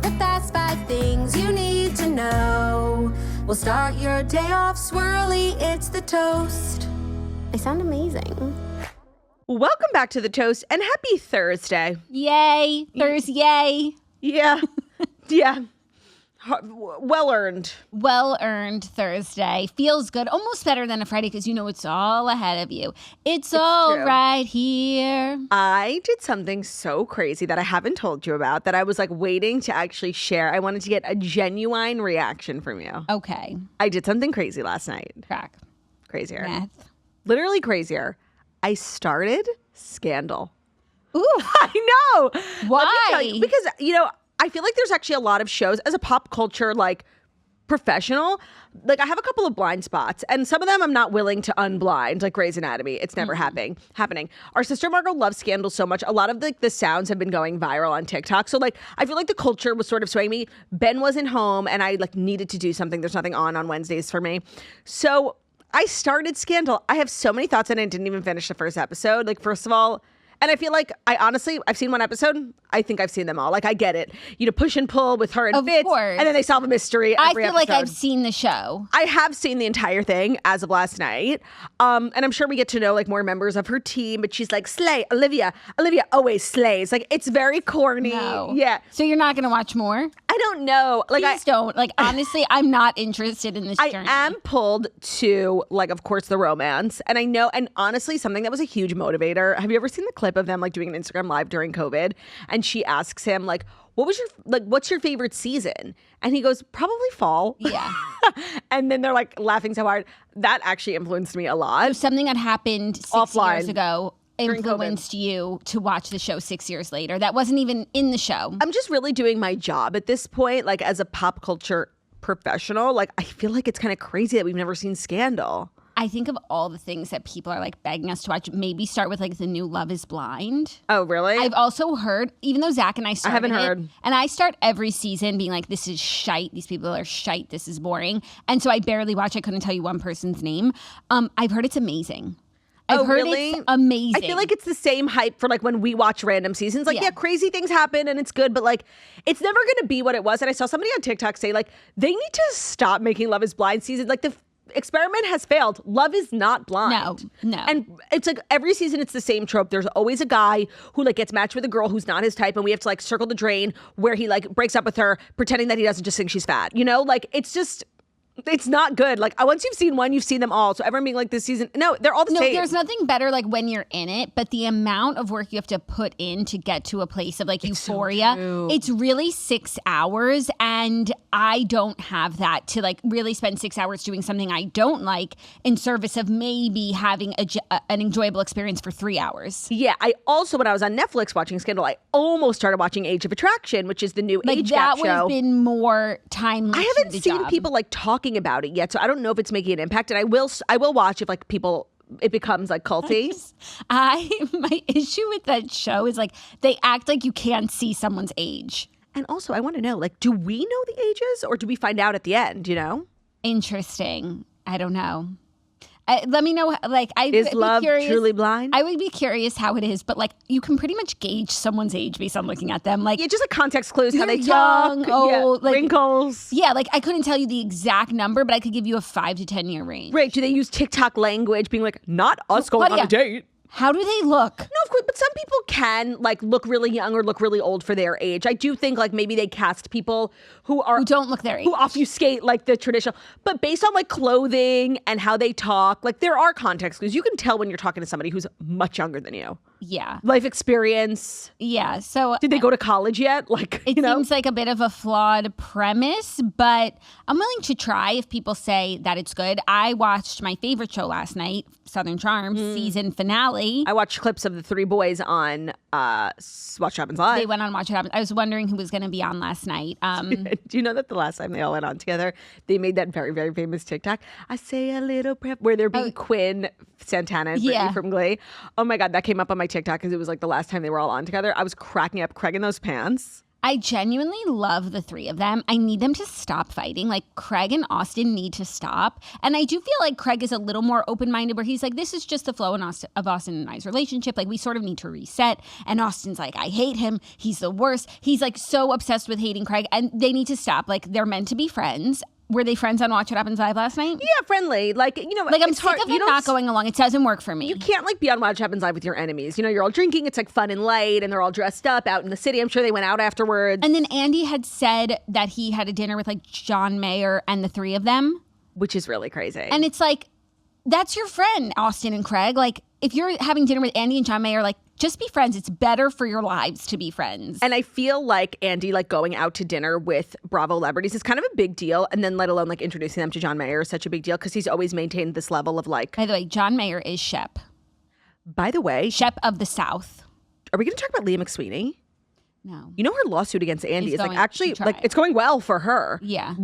the fast 5 things you need to know. We'll start your day off swirly, it's the toast. They sound amazing. Welcome back to The Toast, and happy Thursday. Yay. Thursday. Yeah. Yeah. Well-earned. Well-earned Thursday. Feels good. Almost better than a Friday because you know it's all ahead of you. It's all true. right here. I did something so crazy that I haven't told you about that I was like waiting to actually share. I wanted to get a genuine reaction from you. Okay. I did something crazy last night. Crack. Crazier. Math. Literally crazier. I started Scandal. Ooh. I know. Why? Let me tell you, because, you know, I feel like there's actually a lot of shows as a pop culture, like, professional. Like, I have a couple of blind spots, and some of them I'm not willing to unblind, like Grey's Anatomy. It's never happening. Our sister Margot loves Scandal so much. A lot of the sounds have been going viral on TikTok. So, like, I feel like the culture was sort of swaying me. Ben wasn't home, and I, like, needed to do something. There's nothing on Wednesdays for me. So I started Scandal. I have so many thoughts, and I didn't even finish the first episode. Like, first of all, and I feel like I've seen one episode. I think I've seen them all. Like, I get it. You know, push and pull with her and Of Fitz. course. And then they solve a mystery every I feel like episode. I've seen the show. I have seen the entire thing as of last night. And I'm sure we get to know like more members of her team, but she's like, slay, Olivia. Olivia always slays. Like, it's very corny. No. Yeah. So you're not going to watch more? I don't know. Like, Please don't. Like, honestly, I'm not interested in this journey. I am pulled to, like, of course, the romance. And I know, and honestly, something that was a huge motivator. Have you ever seen the clip of them, like, doing an Instagram Live during COVID? And she asks him, like, what's your favorite season? And he goes, probably fall. Yeah. And then they're, like, laughing so hard. That actually influenced me a lot. Something that happened 6 Offline. years ago influenced you to watch the show 6 years later. That wasn't even in the show. I'm just really doing my job at this point, like, as a pop culture professional. Like, I feel like it's kind of crazy that we've never seen Scandal. I think of all the things that people are like begging us to watch. Maybe start with like the new Love is Blind. Oh, really? I've also heard, even though Zach and I started haven't heard. it, and I start every season being like, this is shite. These people are shite. This is boring. And so I barely watch. I couldn't tell you one person's name. I've heard it's amazing. I've heard really? it's amazing. I feel like it's the same hype for like when we watch random seasons. Like, yeah, crazy things happen and it's good, but like it's never going to be what it was. And I saw somebody on TikTok say like they need to stop making Love is Blind seasons. Like the experiment has failed. Love is not blind. No. And it's like every season it's the same trope. There's always a guy who like gets matched with a girl who's not his type and we have to like circle the drain where he like breaks up with her pretending that he doesn't just think she's fat. You know, like it's just... It's not good. Like, once you've seen one, you've seen them all. So everyone being like this season, no, they're all the same. No, there's nothing better like when you're in it, but the amount of work you have to put in to get to a place of like euphoria, it's really 6 hours. And I don't have that to like really spend 6 hours doing something I don't like in service of maybe having an enjoyable experience for 3 hours. Yeah. I also, when I was on Netflix watching Scandal, I almost started watching Age of Attraction, which is the new age gap show. That would have been more timely. I haven't seen people like talking about it yet, so I don't know if it's making an impact. And I will watch if like it becomes like culty. My issue with that show is like they act like you can't see someone's age. And also I want to know, like, do we know the ages or do we find out at the end, you know? Interesting. I don't know. Let me know. Like, is love truly blind? I would be curious how it is, but like, you can pretty much gauge someone's age based on looking at them. Like, yeah, just like context clues, how they young, talk, old, like, wrinkles. Yeah, like I couldn't tell you the exact number, but I could give you a 5 to 10 year range. Right? Do they use TikTok language, being like, not us going on a date? How do they look? No, of course, but some people can like look really young or look really old for their age. I do think like maybe they cast people who don't look their age, who obfuscate like the traditional, but based on like clothing and how they talk, like there are context clues. You can tell when you're talking to somebody who's much younger than you. Yeah. Life experience. Yeah. So did they go to college yet? Like, it seems like a bit of a flawed premise, but I'm willing to try if people say that it's good. I watched my favorite show last night, Southern Charm season finale. I watched clips of the 3 boys on Watch What Happens Live. They went on Watch What Happens. I was wondering who was going to be on last night. Do you know that the last time they all went on together, they made that very, very famous TikTok, I say a little prep, where they're being Quinn, Santana, and Brittany from Glee. Oh my God, that came up on my TikTok because it was like the last time they were all on together. I was cracking up. Craig in those pants. I genuinely love the three of them. I need them to stop fighting. Like, Craig and Austin need to stop. And I do feel like Craig is a little more open-minded where he's like, this is just the flow of Austin and I's relationship. Like, we sort of need to reset. And Austin's like, I hate him. He's the worst. He's like so obsessed with hating Craig. And they need to stop. Like, they're meant to be friends. Were they friends on Watch What Happens Live last night? Yeah, friendly. Like, you know, like I'm it's sick hard. of them not going along. It doesn't work for me. You can't like be on Watch What Happens Live with your enemies. You know, you're all drinking. It's like fun and light, and they're all dressed up out in the city. I'm sure they went out afterwards. And then Andy had said that he had a dinner with like John Mayer and the three of them, which is really crazy. And it's like, that's your friend, Austin and Craig. Like, if you're having dinner with Andy and John Mayer, like, just be friends. It's better for your lives to be friends. And I feel like Andy, like, going out to dinner with Bravo celebrities is kind of a big deal. And then let alone, like, introducing them to John Mayer is such a big deal because he's always maintained this level of, like... By the way, John Mayer is Shep. By the way... Shep of the South. Are we going to talk about Leah McSweeney? No. You know, her lawsuit against Andy is, like, actually, to like, it's going well for her. Yeah.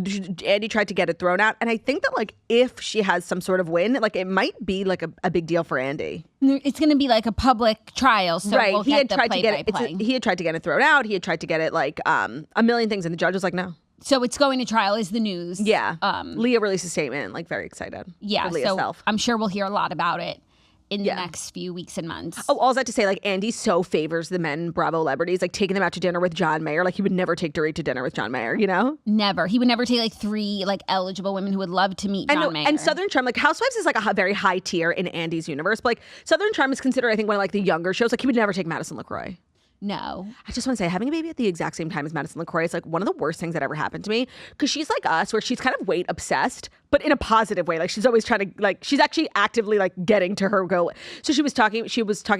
Andy tried to get it thrown out. And I think that, like, if she has some sort of win, like, it might be, like, a big deal for Andy. It's going to be, like, a public trial, so right. we'll He get had the tried to get it. He had tried to get it thrown out. He had tried to get it, like, a million things. And the judge was like, no. So it's going to trial is the news. Yeah. Leah released a statement, like, very excited. Yeah. For Leah's so self. I'm sure we'll hear a lot about it in the next few weeks and months. Oh, all that to say, like, Andy so favors the men Bravo celebrities, like taking them out to dinner with John Mayer. Like, he would never take Dorit to dinner with John Mayer, you know? Never. He would never take, like, three, like, eligible women who would love to meet John Mayer. And Southern Charm, like, Housewives is, like, a very high tier in Andy's universe. But, like, Southern Charm is considered, I think, one of, like, the younger shows. Like, he would never take Madison LaCroix. No. I just want to say, having a baby at the exact same time as Madison LaCroix is like one of the worst things that ever happened to me because she's like us, where she's kind of weight obsessed, but in a positive way. Like, she's always trying to, like, she's actually actively like getting to her goal. So she was talking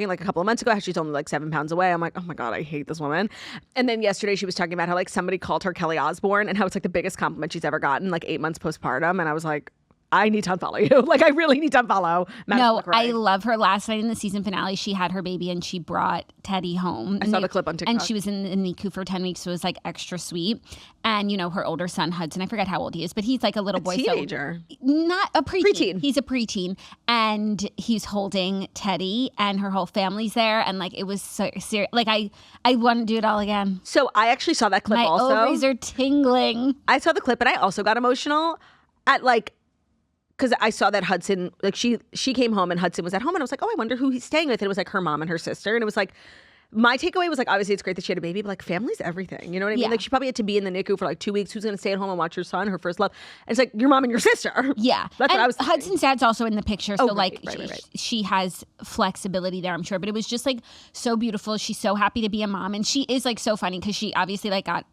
like a couple of months ago how she's only like 7 pounds away. I'm like, oh my God, I hate this woman. And then yesterday she was talking about how like somebody called her Kelly Osbourne and how it's like the biggest compliment she's ever gotten, like 8 months postpartum. And I was like, I need to unfollow you. Like, I really need to unfollow Madison LaCroix. I love her. Last night in the season finale, she had her baby and she brought Teddy home. I saw the clip on TikTok. And she was in the NICU for 10 weeks, so it was like extra sweet. And, you know, her older son, Hudson, I forget how old he is, but he's like a little boy. Teenager. So, not a preteen. He's a preteen. And he's holding Teddy and her whole family's there. And like, it was so serious. Like, I want to do it all again. So I actually saw that clip also. My ovaries are tingling. I saw the clip and I also got emotional at like, because I saw that Hudson, like she came home and Hudson was at home and I was like, oh, I wonder who he's staying with. And it was like her mom and her sister. And it was like, my takeaway was like, obviously it's great that she had a baby, but like family's everything. You know what I mean? Yeah. Like she probably had to be in the NICU for like 2 weeks. Who's going to stay at home and watch her son, her first love? And it's like your mom and your sister. Yeah. That's what I was thinking. Hudson's dad's also in the picture. So right. She has flexibility there, I'm sure. But it was just like so beautiful. She's so happy to be a mom. And she is like so funny because she obviously like got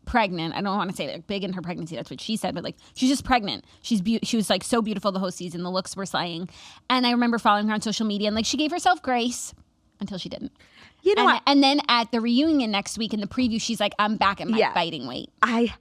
pregnant. I don't want to say like big in her pregnancy. That's what she said, but like she's just pregnant. She was like so beautiful the whole season. The looks were slaying. And I remember following her on social media and like she gave herself grace until she didn't. You know what? And then at the reunion next week in the preview, she's like, I'm back at my fighting weight. I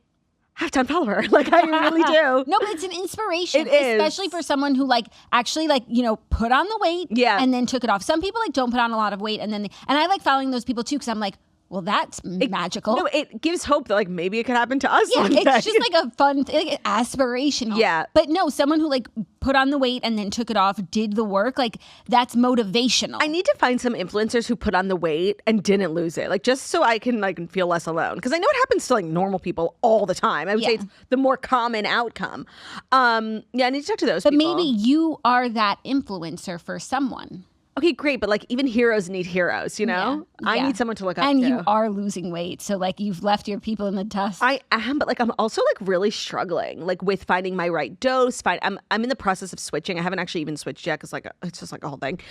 have to unfollow her. Like I really do. No, but it's an inspiration. It is. Especially for someone who like actually like, you know, put on the weight and then took it off. Some people like don't put on a lot of weight and I like following those people too because I'm like, well, that's magical. No, it gives hope that like maybe it could happen to us. Yeah, one day. it's just like a fun, like aspirational. Yeah. But no, someone who like put on the weight and then took it off, did the work, like that's motivational. I need to find some influencers who put on the weight and didn't lose it, like just so I can like feel less alone. Because I know it happens to like normal people all the time. I would say it's the more common outcome. I need to talk to those people. But maybe you are that influencer for someone. Okay, great, but like even heroes need heroes, you know? Yeah. I need someone to look up and to. you are losing weight, so like you've left your people in the dust. I am, but like I'm also like really struggling like with finding my right dose. I'm in the process of switching. I haven't actually even switched yet because like it's just like a whole thing.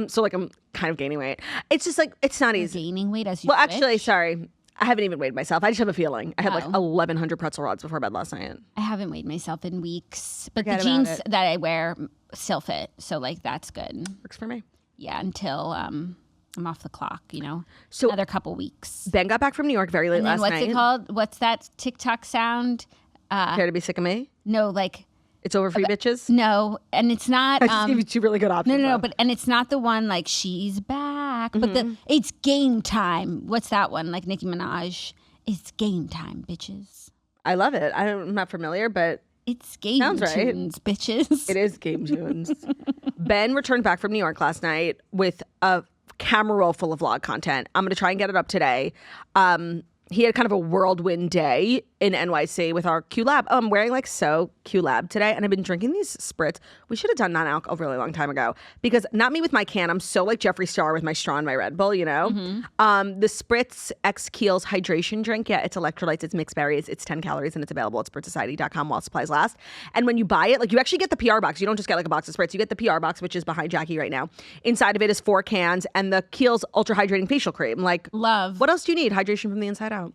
So like I'm kind of gaining weight. It's just like it's not easy. Gaining weight as you Well, switch? Actually, sorry. I haven't even weighed myself. I just have a feeling. I had like 1,100 pretzel rods before bed last night. I haven't weighed myself in weeks, but Forget the about jeans it. that I wear still fit, so like that's good. Works for me. Yeah, until I'm off the clock, you know. So another couple weeks. Ben got back from New York very late And then last what's night. it called? What's that TikTok sound? Care to be sick of me? No, like It's over for you bitches? no, and it's not. I just gave you two really good options. No, though. but and it's not the one like she's back, but it's game time. What's that one? Like Nicki Minaj. It's game time, bitches. I love it. I'm not familiar, but It's game Sounds right. tunes, bitches. it is game tunes. Ben returned back from New York last night with a camera roll full of vlog content. I'm going to try and get it up today. he had kind of a whirlwind day in NYC with our Q Lab. Oh, I'm wearing like so Q Lab today, and I've been drinking these spritz. We should have done non-alc a really long time ago, because not me with my can. I'm so like Jeffree Star with my straw and my Red Bull, you know? The Spritz X Keels hydration drink, yeah, it's electrolytes, it's mixed berries, it's 10 calories, and it's available at spritzsociety.com while supplies last. And when you buy it, like you actually get the PR box. You don't just get like a box of spritz. You get the PR box, which is behind Jackie right now. Inside of it is 4 cans and the Kiehl's Ultra Hydrating Facial Cream. Like, love. What else do you need? Hydration from the inside out.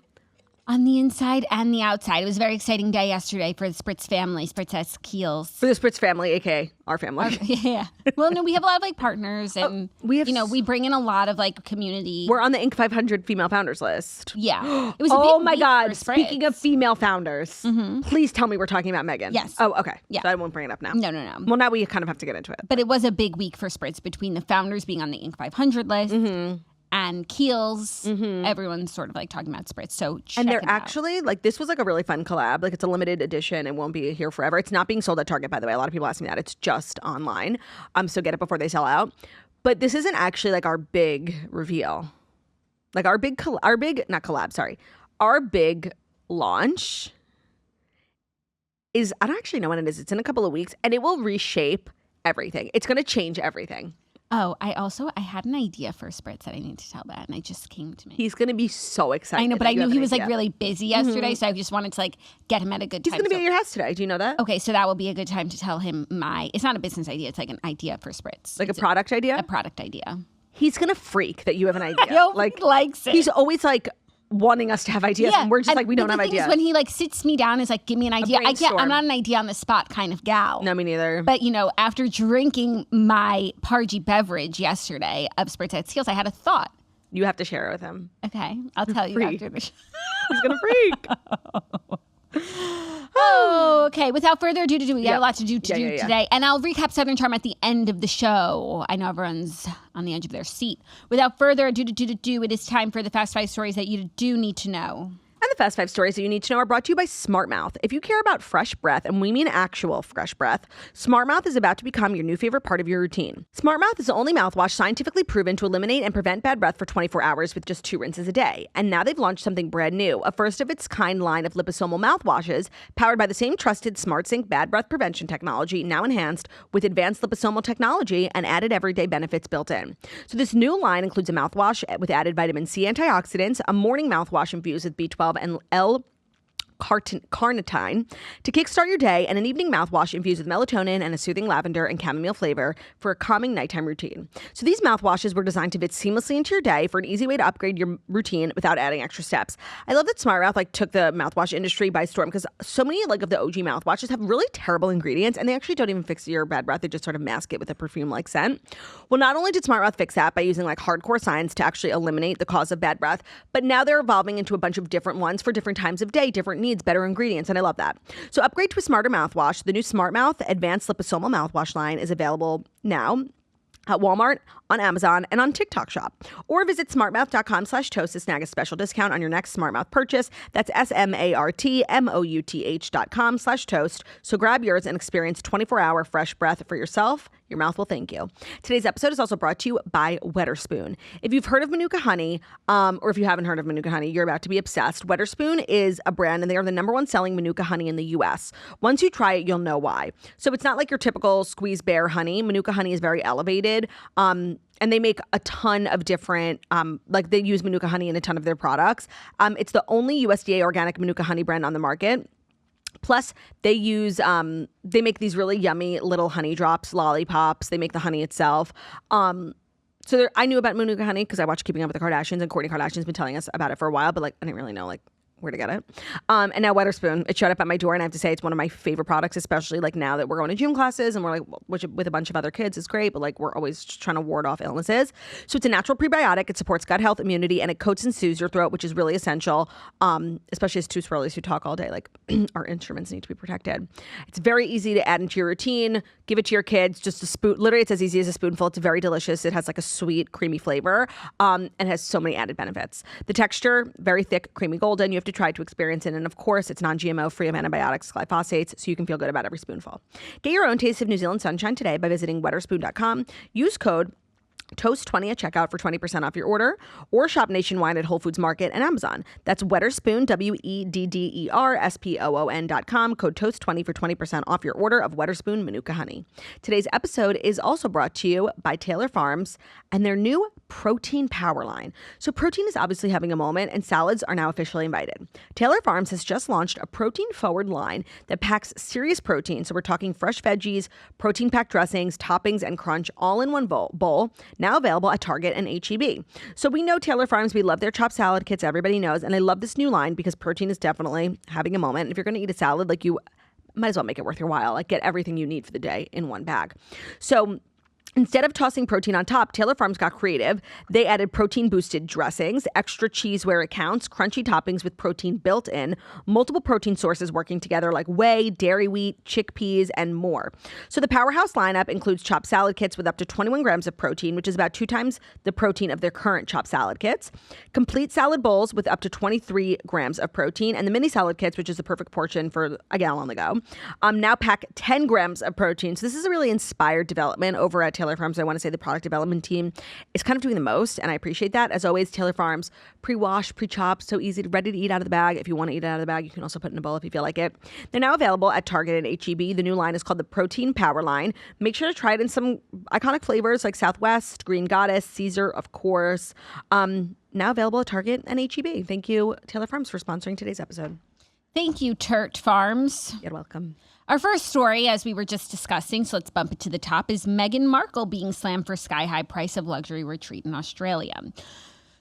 On the inside and the outside. It was a very exciting day yesterday for the Spritz family, Spritz S Keels. For the Spritz family, aka our family. Yeah. Well, no, we have a lot of like partners, and we bring in a lot of like community. We're on the Inc. 500 female founders list. Yeah. It was a oh big my week God. for Spritz. Speaking of female founders, please tell me we're talking about Meghan. Yes. Oh, okay. Yeah. So I won't bring it up now. No. Well, now we kind of have to get into it. But it was a big week for Spritz, between the founders being on the Inc. 500 list. And Keels, everyone's sort of like talking about Spritz. So check and they're it out. actually like, this was like a really fun collab. Like, it's a limited edition. It won't be here forever. It's not being sold at Target, by the way. A lot of people ask me that. It's just online. So get it before they sell out. But this isn't actually like our big reveal. Like our big launch is, I don't actually know when it is. It's in a couple of weeks, and it will reshape everything. It's going to change everything. Oh, I had an idea for Spritz that I need to tell that, and it just came to me. He's going to be so excited. I know, but I knew he was like really busy yesterday, so I just wanted to like get him at a good time. He's going to be at your house today. Do you know that? Okay, so that will be a good time to tell him it's not a business idea, it's like an idea for Spritz. Like a product idea? A product idea. He's going to freak that you have an idea. He likes it. He's always like wanting us to have ideas, and we're just like, we don't have ideas. When he like sits me down and is like, give me an idea. I'm not an idea on the spot kind of gal. No, me neither. But you know, after drinking my Pargy beverage yesterday of Spritz at Keels, I had a thought. You have to share it with him. Okay, I'll tell you after the show. He's gonna freak. Oh, okay. Without further ado, we got a lot to do today. And I'll recap Southern Charm at the end of the show. I know everyone's on the edge of their seat. Without further ado, it is time for the Fast 5 stories that you do need to know. And the Fast 5 stories that you need to know are brought to you by Smart Mouth. If you care about fresh breath, and we mean actual fresh breath, Smart Mouth is about to become your new favorite part of your routine. Smart Mouth is the only mouthwash scientifically proven to eliminate and prevent bad breath for 24 hours with just 2 rinses a day. And now they've launched something brand new, a first-of-its-kind line of liposomal mouthwashes powered by the same trusted SmartSync bad breath prevention technology, now enhanced with advanced liposomal technology and added everyday benefits built in. So this new line includes a mouthwash with added vitamin C antioxidants, a morning mouthwash infused with B12 and L-carnitine to kickstart your day, and an evening mouthwash infused with melatonin and a soothing lavender and chamomile flavor for a calming nighttime routine. So these mouthwashes were designed to fit seamlessly into your day for an easy way to upgrade your routine without adding extra steps. I love that Smart Mouth took the mouthwash industry by storm, because so many of the OG mouthwashes have really terrible ingredients, and they actually don't even fix your bad breath. They just sort of mask it with a perfume-like scent. Well, not only did Smart Mouth fix that by using hardcore science to actually eliminate the cause of bad breath, but now they're evolving into a bunch of different ones for different times of day, different needs, better ingredients, and I love that. So upgrade to a smarter mouthwash. The new Smart Mouth Advanced Liposomal Mouthwash line is available now at Walmart, on Amazon, and on TikTok Shop. Or visit smartmouth.com/toast to snag a special discount on your next Smart Mouth purchase. That's SmartMouth.com/toast. So grab yours and experience 24-hour fresh breath for yourself. Your mouth will thank you. Today's episode is also brought to you by Wetherspoon. If you've heard of Manuka honey, or if you haven't heard of Manuka honey, you're about to be obsessed. Wetherspoon is a brand, and they are the #1 selling Manuka honey in the U.S. Once you try it, you'll know why. So it's not like your typical squeeze bear honey. Manuka honey is very elevated. And they make a ton of different, they use Manuka honey in a ton of their products. It's the only USDA organic Manuka honey brand on the market. Plus, they make these really yummy little honey drops, lollipops. They make the honey itself. I knew about Manuka honey because I watched Keeping Up with the Kardashians, and Kourtney Kardashian's been telling us about it for a while, but I didn't really know where to get it. And now Wetherspoon, it showed up at my door, and I have to say it's one of my favorite products, especially now that we're going to gym classes and we're which with a bunch of other kids is great, but we're always just trying to ward off illnesses. So it's a natural prebiotic. It supports gut health, immunity, and it coats and soothes your throat, which is really essential, especially as two swirlies who talk all day. Our instruments need to be protected. It's very easy to add into your routine. Give it to your kids. Just a spoon. Literally, it's as easy as a spoonful. It's very delicious. It has a sweet, creamy flavor, and has so many added benefits. The texture, very thick, creamy golden. You have to try to experience it. And of course, it's non-GMO, free of antibiotics, glyphosates, so you can feel good about every spoonful. Get your own taste of New Zealand sunshine today by visiting Wetherspoon.com. Use code Toast 20 at checkout for 20% off your order, or shop nationwide at Whole Foods Market and Amazon. That's Wedderspoon, WEDDERSPOON.com, code TOAST20 for 20% off your order of Wedderspoon Manuka Honey. Today's episode is also brought to you by Taylor Farms and their new protein power line. So protein is obviously having a moment, and salads are now officially invited. Taylor Farms has just launched a protein-forward line that packs serious protein. So we're talking fresh veggies, protein-packed dressings, toppings, and crunch all in one bowl. Now available at Target and H-E-B. So we know Taylor Farms, we love their chopped salad kits, everybody knows, and I love this new line because protein is definitely having a moment. If you're going to eat a salad, like, you might as well make it worth your while. Like, get everything you need for the day in one bag. So instead of tossing protein on top, Taylor Farms got creative. They added protein-boosted dressings, extra cheese where it counts, crunchy toppings with protein built in, multiple protein sources working together like whey, dairy wheat, chickpeas, and more. So the Powerhouse lineup includes chopped salad kits with up to 21 grams of protein, which is about 2 times the protein of their current chopped salad kits, complete salad bowls with up to 23 grams of protein, and the mini salad kits, which is the perfect portion for a gal on the go, now pack 10 grams of protein. So this is a really inspired development over at Taylor Farms. I want to say the product development team is kind of doing the most, and I appreciate that. As always, Taylor Farms, pre-washed, pre-chopped, so easy, ready to eat out of the bag. If you want to eat it out of the bag, you can also put it in a bowl if you feel like it. They're now available at Target and H-E-B. The new line is called the Protein Power Line. Make sure to try it in some iconic flavors like Southwest, Green Goddess, Caesar, of course. Now available at Target and H-E-B. Thank you, Taylor Farms, for sponsoring today's episode. Thank you, Turt Farms. You're welcome. Our first story, as we were just discussing, so let's bump it to the top, is Meghan Markle being slammed for sky-high price of luxury retreat in Australia.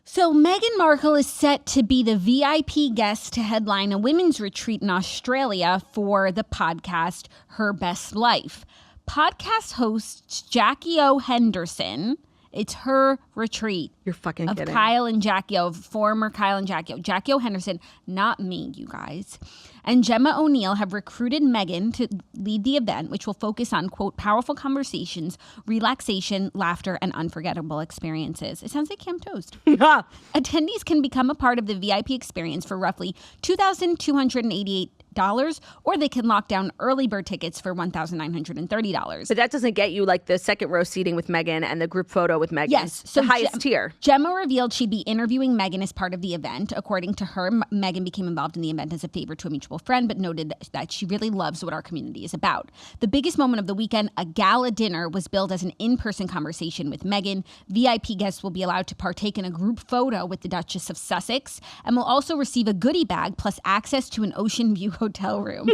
So Meghan Markle is set to be the VIP guest to headline a women's retreat in Australia for the podcast Her Best Life. Podcast host Jackie O. Henderson, it's her retreat. You're fucking of kidding. Kyle and Jackie O, former Kyle and Jackie O. Jackie O. Henderson, not me, you guys. And Gemma O'Neill have recruited Meghan to lead the event, which will focus on, quote, powerful conversations, relaxation, laughter, and unforgettable experiences. It sounds like Camp Toast. Attendees can become a part of the VIP experience for roughly $2,288, or they can lock down early bird tickets for $1,930. But that doesn't get you like the second row seating with Meghan and the group photo with Meghan. Yes. So the highest tier. Gemma revealed she'd be interviewing Meghan as part of the event. According to her, Meghan became involved in the event as a favor to a mutual friend, but noted that she really loves what our community is about. The biggest moment of the weekend, a gala dinner, was billed as an in-person conversation with Meghan. VIP guests will be allowed to partake in a group photo with the Duchess of Sussex and will also receive a goodie bag plus access to an ocean view hotel room.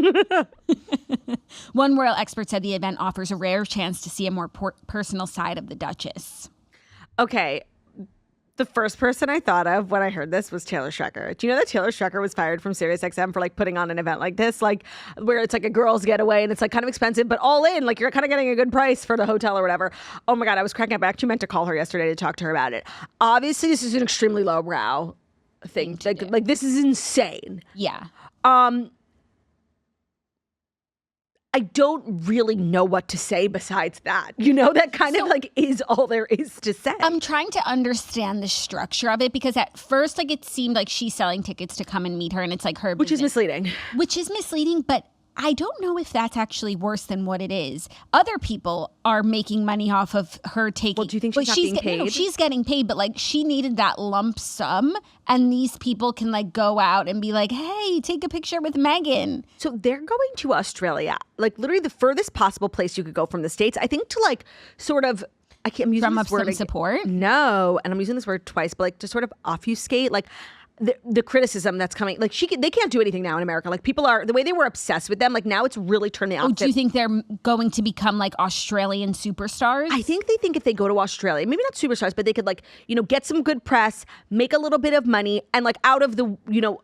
One royal expert said the event offers a rare chance to see a more personal side of the Duchess. Okay. The first person I thought of when I heard this was Taylor Strecker. Do you know that Taylor Strecker was fired from SiriusXM for like putting on an event like this, like where it's like a girls' getaway and it's like kind of expensive, but all in, like you're kind of getting a good price for the hotel or whatever. Oh my God, I was cracking up. I actually meant to call her yesterday to talk to her about it. Obviously, this is an extremely lowbrow thing. Like this is insane. Yeah. I don't really know what to say besides that. You know, that kind of like is all there is to say. I'm trying to understand the structure of it because at first, like, it seemed like she's selling tickets to come and meet her and it's like her Which is misleading. Which is misleading, but I don't know if that's actually worse than what it is. Other people are making money off of her taking. Well, do you think she's not being paid? No, she's getting paid, but like she needed that lump sum, and these people can like go out and be like, "Hey, take a picture with Meghan." So they're going to Australia, like literally the furthest possible place you could go from the States. I think to like sort of. I'm using drum this up word some support. No, and I'm using this word twice, but like to sort of obfuscate, like. The criticism that's coming, like they can't do anything now in America. Like people are, the way they were obsessed with them, like now it's really turned the opposite. Do you think they're going to become like Australian superstars? I think they think if they go to Australia, maybe not superstars, but they could like, you know, get some good press, make a little bit of money, and like out of the, you know,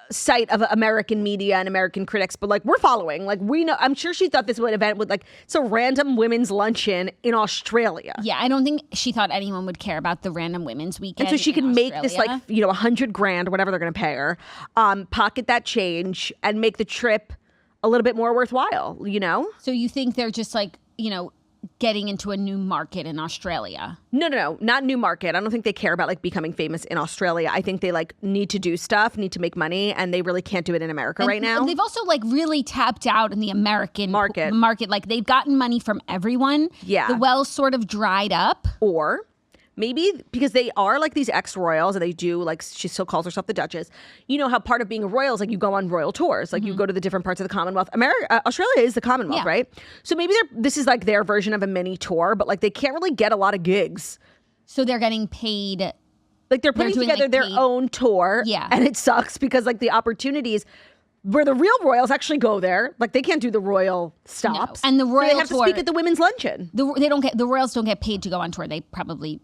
sight of American media and American critics, but like we're following, like we know. I'm sure she thought this event would like it's a random women's luncheon in Australia. Yeah, I don't think she thought anyone would care about the random women's weekend. And so she can make Australia. this like, you know, $100,000, whatever they're going to pay her, pocket that change and make the trip a little bit more worthwhile, you know? So you think they're just like, you know, getting into a new market in Australia. No, not new market. I don't think they care about like becoming famous in Australia. I think they like need to do stuff, need to make money, and they really can't do it in America right now. They've also like really tapped out in the American market. Like they've gotten money from everyone. Yeah. The wells sort of dried up. Or maybe because they are like these ex-royals and they do like, she still calls herself the Duchess. You know how part of being a royal is like you go on royal tours, like you go to the different parts of the Commonwealth. Australia is the Commonwealth, right? So maybe this is like their version of a mini tour, but like they can't really get a lot of gigs. So they're getting paid. Like they're putting together like their own tour. Yeah. And it sucks because like the opportunities where the real royals actually go there, like they can't do the royal stops. No. And the royal so they have tour, to speak at the women's luncheon. The royals don't get paid to go on tour. They probably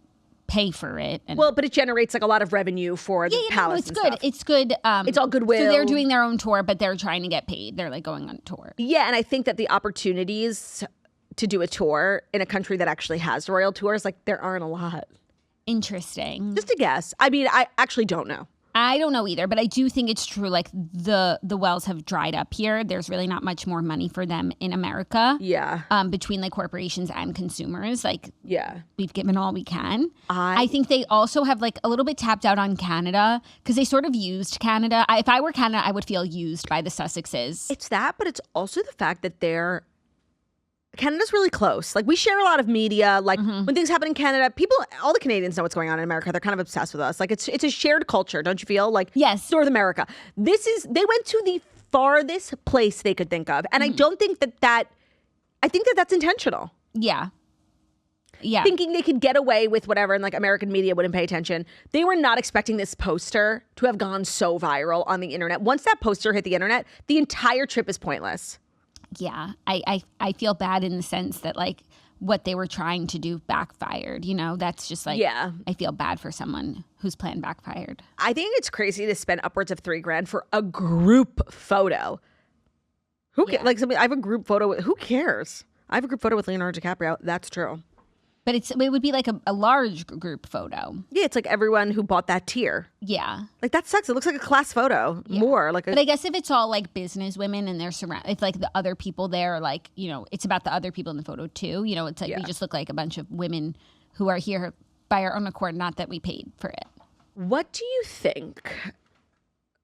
pay for it. But it generates like a lot of revenue for the palace. It's good. It's good. It's all goodwill. So they're doing their own tour, but they're trying to get paid. They're like going on tour. Yeah, and I think that the opportunities to do a tour in a country that actually has royal tours, like there aren't a lot. Interesting. Just a guess. I mean, I actually don't know. I don't know either, but I do think it's true. Like the wells have dried up here. There's really not much more money for them in America. Yeah. Between like corporations and consumers, like we've given all we can. I think they also have like a little bit tapped out on Canada because they sort of used Canada. If I were Canada, I would feel used by the Sussexes. It's that, but it's also the fact that Canada's really close. Like we share a lot of media. Like when things happen in Canada, all the Canadians know what's going on in America. They're kind of obsessed with us. Like it's a shared culture, don't you feel? Like yes, North America. They went to the farthest place they could think of, and I don't think I think that's intentional. Yeah. Thinking they could get away with whatever, and like American media wouldn't pay attention. They were not expecting this poster to have gone so viral on the internet. Once that poster hit the internet, the entire trip is pointless. Yeah, I feel bad in the sense that like what they were trying to do backfired. You know, that's just like, I feel bad for someone whose plan backfired. I think it's crazy to spend upwards of $3,000 for a group photo. Like I have a group photo. Who cares? I have a group photo with Leonardo DiCaprio. That's true. But it would be like a large group photo. Yeah, it's like everyone who bought that tier. Yeah. Like that sucks. It looks like a class photo. Yeah. But I guess if it's all like business women and they're if like the other people there, like, you know, it's about the other people in the photo too. You know, it's like we just look like a bunch of women who are here by our own accord, not that we paid for it. What do you think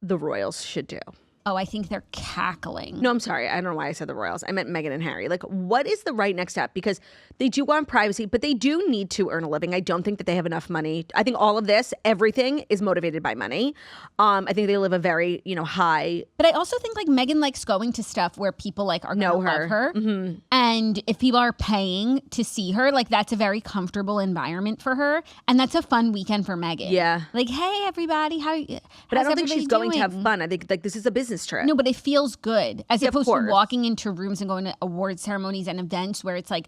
the royals should do? Oh, I think they're cackling. No, I'm sorry. I don't know why I said the royals. I meant Meghan and Harry. Like, what is the right next step? Because they do want privacy, but they do need to earn a living. I don't think that they have enough money. I think all of this, everything is motivated by money. I think they live a very, high. But I also think like Meghan likes going to stuff where people like are going to love her. Mm-hmm. And if people are paying to see her, like that's a very comfortable environment for her. And that's a fun weekend for Meghan. Yeah. Like, hey, everybody, But I don't think she's going to have fun. I think like this is a business trip. No, but it feels good as opposed to walking into rooms and going to award ceremonies and events where it's like,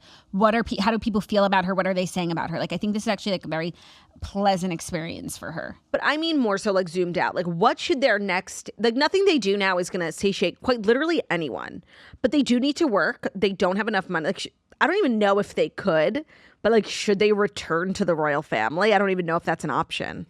how do people feel about her? What are they saying about her? Like, I think this is actually like a very pleasant experience for her. But I mean more so like zoomed out. Like what should their next, like nothing they do now is going to satiate quite literally anyone. But they do need to work. They don't have enough money. Like I don't even know if they could, but like should they return to the royal family? I don't even know if that's an option.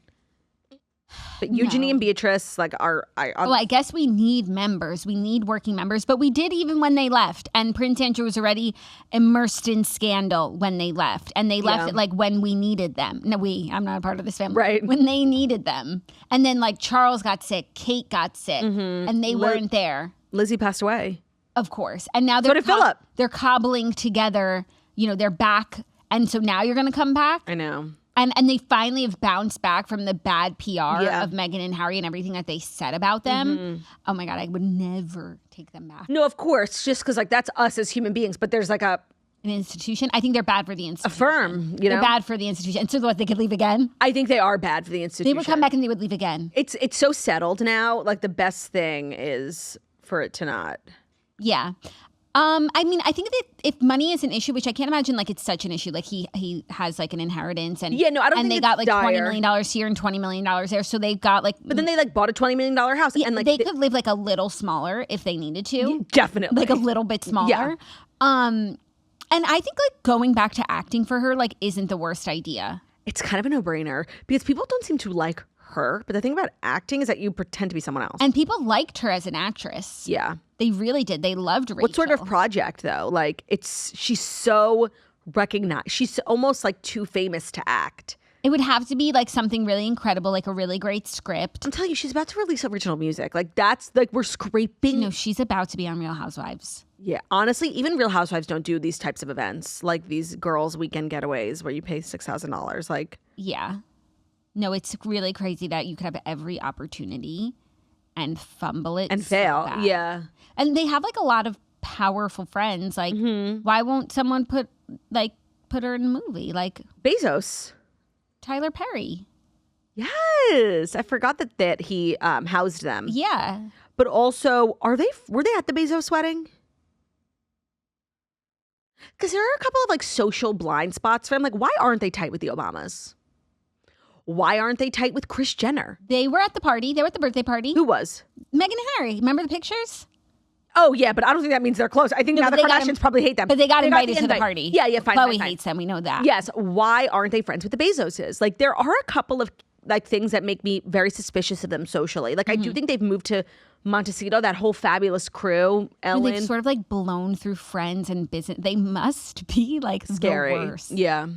But Eugenie and Beatrice, like, I guess we need members. We need working members. But we did even when they left. And Prince Andrew was already immersed in scandal when they left. And they left it like when we needed them. No, I'm not a part of this family. Right. When they needed them. And then like Charles got sick, Kate got sick, and they weren't there. Lizzie passed away. Of course. And now they're cobbling together. They're back. And so now you're going to come back? I know. And they finally have bounced back from the bad PR of Meghan and Harry and everything that they said about them. Mm-hmm. Oh my God, I would never take them back. No, of course, just because like that's us as human beings. But there's like an institution. I think they're bad for the institution. A firm, They're bad for the institution. And so what, they could leave again? I think they are bad for the institution. They would come back and they would leave again. It's so settled now. Like the best thing is for it to not. Yeah. I mean, I think that if money is an issue, which I can't imagine, like it's such an issue, like he has like an inheritance, and I don't think they got like $20 million here and $20 million there, so they've got like. But then they like bought a $20 million house, and like they could live like a little smaller if they needed to, definitely, like a little bit smaller. Yeah. And I think like going back to acting for her like isn't the worst idea. It's kind of a no-brainer because people don't seem to like her, but the thing about acting is that you pretend to be someone else. And people liked her as an actress. Yeah. They really did. They loved Rachel. What sort of project though? Like she's so recognize. She's almost like too famous to act. It would have to be like something really incredible, like a really great script. I'm telling you, she's about to release original music. Like that's like we're scraping. No, she's about to be on Real Housewives. Yeah, honestly, even Real Housewives don't do these types of events, like these girls' weekend getaways where you pay $6,000. Like, yeah, no, it's really crazy that you could have every opportunity and fumble it and so fail. bad. Yeah, and they have like a lot of powerful friends. Like, why won't someone put her in a movie? Like Bezos. Tyler Perry. Yes, I forgot that he housed them. Yeah, but also, were they at the Bezos wedding? Because there are a couple of like social blind spots for him. Like, why aren't they tight with the Obamas? Why aren't they tight with Kris Jenner? they were at the party. They were at the birthday party. Who was? Meghan and Harry. Remember the pictures? Oh yeah, but I don't think that means they're close. I think now the Kardashians probably hate them. But they got invited the to the party. Yeah, fine. Chloe fine. hates them. We know that. Yes. Why aren't they friends with the Bezoses? Like, there are a couple of like things that make me very suspicious of them socially. Like, I do think they've moved to Montecito, that whole fabulous crew. Ellen, They've sort of like blown through friends and business. They must be like scary. the worst. Yeah.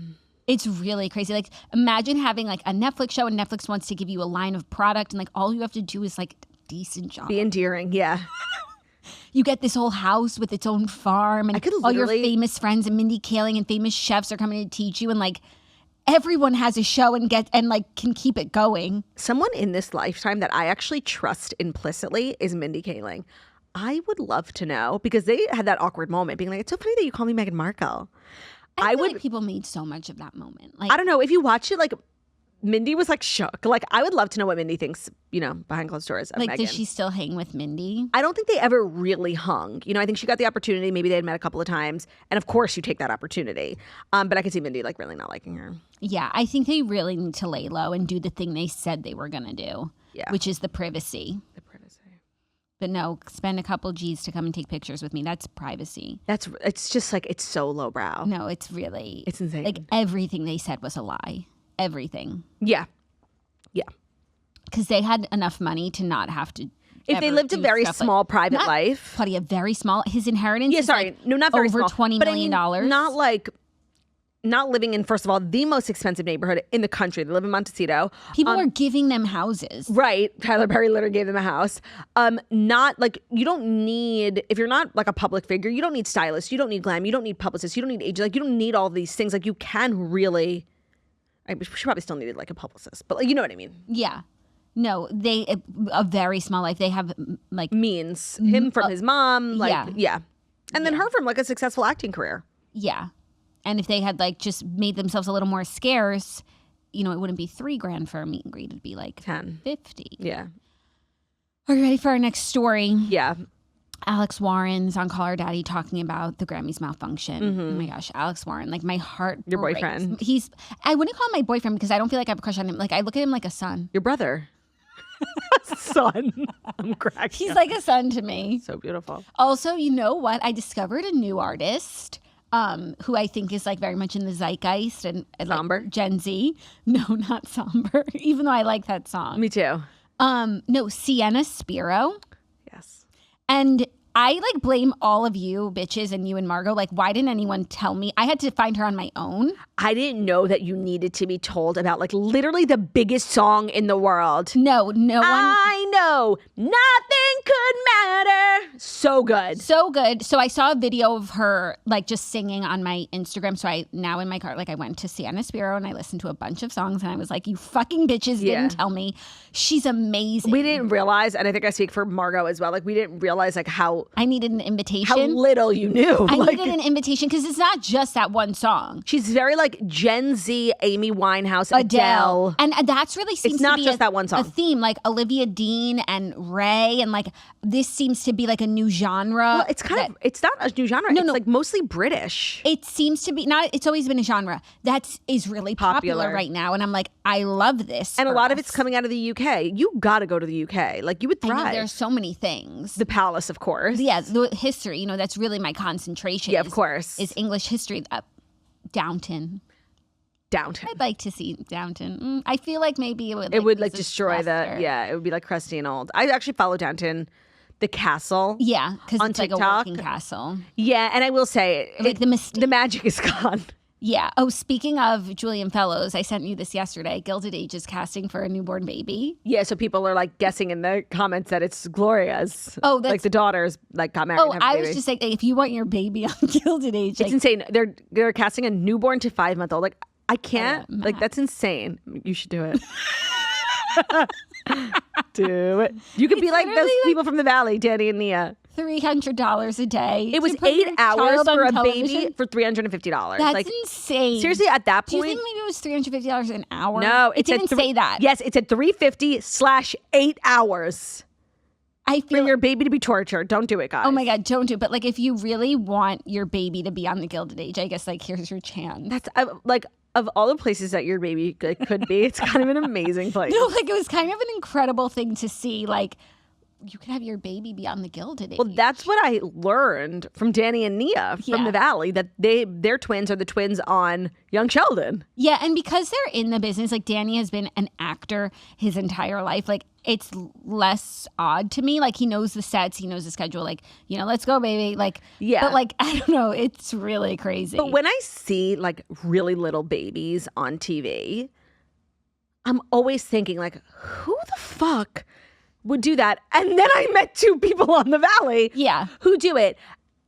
It's really crazy. Like, imagine having like a Netflix show and Netflix wants to give you a line of product and like all you have to do is like a decent job. Be endearing. Yeah. You get this whole house with its own farm and all your famous friends and Mindy Kaling and famous chefs are coming to teach you and like everyone has a show and like can keep it going. Someone in this lifetime that I actually trust implicitly is Mindy Kaling. I would love to know because they had that awkward moment being like, it's so funny that you call me Meghan Markle. I feel like people made so much of that moment. Like, I don't know if you watch it, like Mindy was like shook. Like, I would love to know what Mindy thinks, behind closed doors of like, Meghan. does she still hang with Mindy? I don't think they ever really hung. I think she got the opportunity. Maybe they had met a couple of times. And of course you take that opportunity. But I could see Mindy like really not liking her. Yeah, I think they really need to lay low and do the thing they said they were going to do. Yeah. Which is the privacy. But no, spend a couple G's to come and take pictures with me. That's privacy. It's just like, it's so lowbrow. No, it's insane. Like everything they said was a lie. Everything. Yeah. Yeah. Because they had enough money to not have to. If they lived a very small private life. Claudia, very small. His inheritance is not very over small. $20 million. Not living in, first of all, the most expensive neighborhood in the country. They live in Montecito. People are giving them houses. Right. Tyler Perry literally gave them a house. Not like, you don't need, if you're not like a public figure, you don't need stylists, you don't need glam, you don't need publicists, you don't need agents, like you don't need all these things. Like you can really, she probably still needed like a publicist, but like, you know what I mean? Yeah. No, a very small life. They have like means. Him from his mom, like, yeah. And then her from like a successful acting career. Yeah. And if they had like just made themselves a little more scarce, it wouldn't be $3,000 for a meet and greet. It'd be like 50. Yeah. Are you ready for our next story? Yeah. Alex Warren's on Call Her Daddy talking about the Grammys malfunction. Mm-hmm. Oh my gosh, Alex Warren, like my heart Your breaks. boyfriend. I wouldn't call him my boyfriend because I don't feel like I have a crush on him. Like I look at him like a son. Your brother. Son. I'm cracking. He's like a son to me. So beautiful. Also, you know what? I discovered a new artist. Who I think is like very much in the zeitgeist and somber like Gen Z. No, not somber. Even though I like that song. Me too. No, Sienna Spiro. Yes. And I like blame all of you bitches and you and Margot. Like, why didn't anyone tell me? I had to find her on my own. I didn't know that you needed to be told about like literally the biggest song in the world. No one. I know nothing could matter. So good. So good. So I saw a video of her like just singing on my Instagram. So I now in my car, like I went to Sienna Spiro and I listened to a bunch of songs and I was like, you fucking bitches didn't tell me. She's amazing. We didn't realize, and I think I speak for Margot as well, like we didn't realize like how I needed an invitation. How little you knew. I needed an invitation because it's not just that one song. She's very like Gen Z, Amy Winehouse, Adele. And that really seems it's not to be just that one song. A theme, like Olivia Dean and Ray, and like this seems to be like a new genre. Well, it's it's not a new genre. It's like mostly British. It seems to be it's always been a genre that is really popular right now. And I'm like, I love this. And a lot of it's coming out of the UK. You got to go to the UK. Like you would thrive. I know there's so many things. The Palace, of course. Yeah, the history, that's really my concentration. Yeah, of course. Is English history. Downton. I'd like to see Downton. I feel like maybe it would like destroy it would be like crusty and old. I actually follow Downton, the castle. Yeah, because it's TikTok. like a working castle. Yeah, and I will say like the magic is gone. Yeah. Oh, speaking of Julian Fellows, I sent you this yesterday. Gilded Age is casting for a newborn baby. Yeah, so people are like guessing in the comments that it's Gloria's. Oh, that's... like the daughters like got married. Oh, and have a I baby. was just like, if you want your baby on Gilded Age, it's insane. They're casting a newborn to 5-month-old. Like I can't. Like that's insane. You should do it. Do it. You could be like those people from the Valley, Danny and Nia. $300 a day. It was 8 hours for a baby for $350. That's like, insane. Seriously, at that point. Do you think maybe it was $350 an hour? No, it didn't say that. Yes, it said $350/8 hours. I feel for your baby to be tortured. Don't do it, guys. Oh my God, don't do it. But like, if you really want your baby to be on the Gilded Age, I guess like here's your chance. That's like. Of all the places that your baby could be, it's kind of an amazing place. No, like it was kind of an incredible thing to see. Like, you could have your baby be on the Gilded Age. Well, that's what I learned from Danny and Nia from the Valley, that their twins are the twins on Young Sheldon. Yeah, and because they're in the business, like Danny has been an actor his entire life, like it's less odd to me. Like he knows the sets, he knows the schedule, like, you know, let's go, baby. Like, yeah. But like, I don't know, it's really crazy. But when I see like really little babies on TV, I'm always thinking like, who the fuck would do that? And then I met 2 people on the Valley who do it.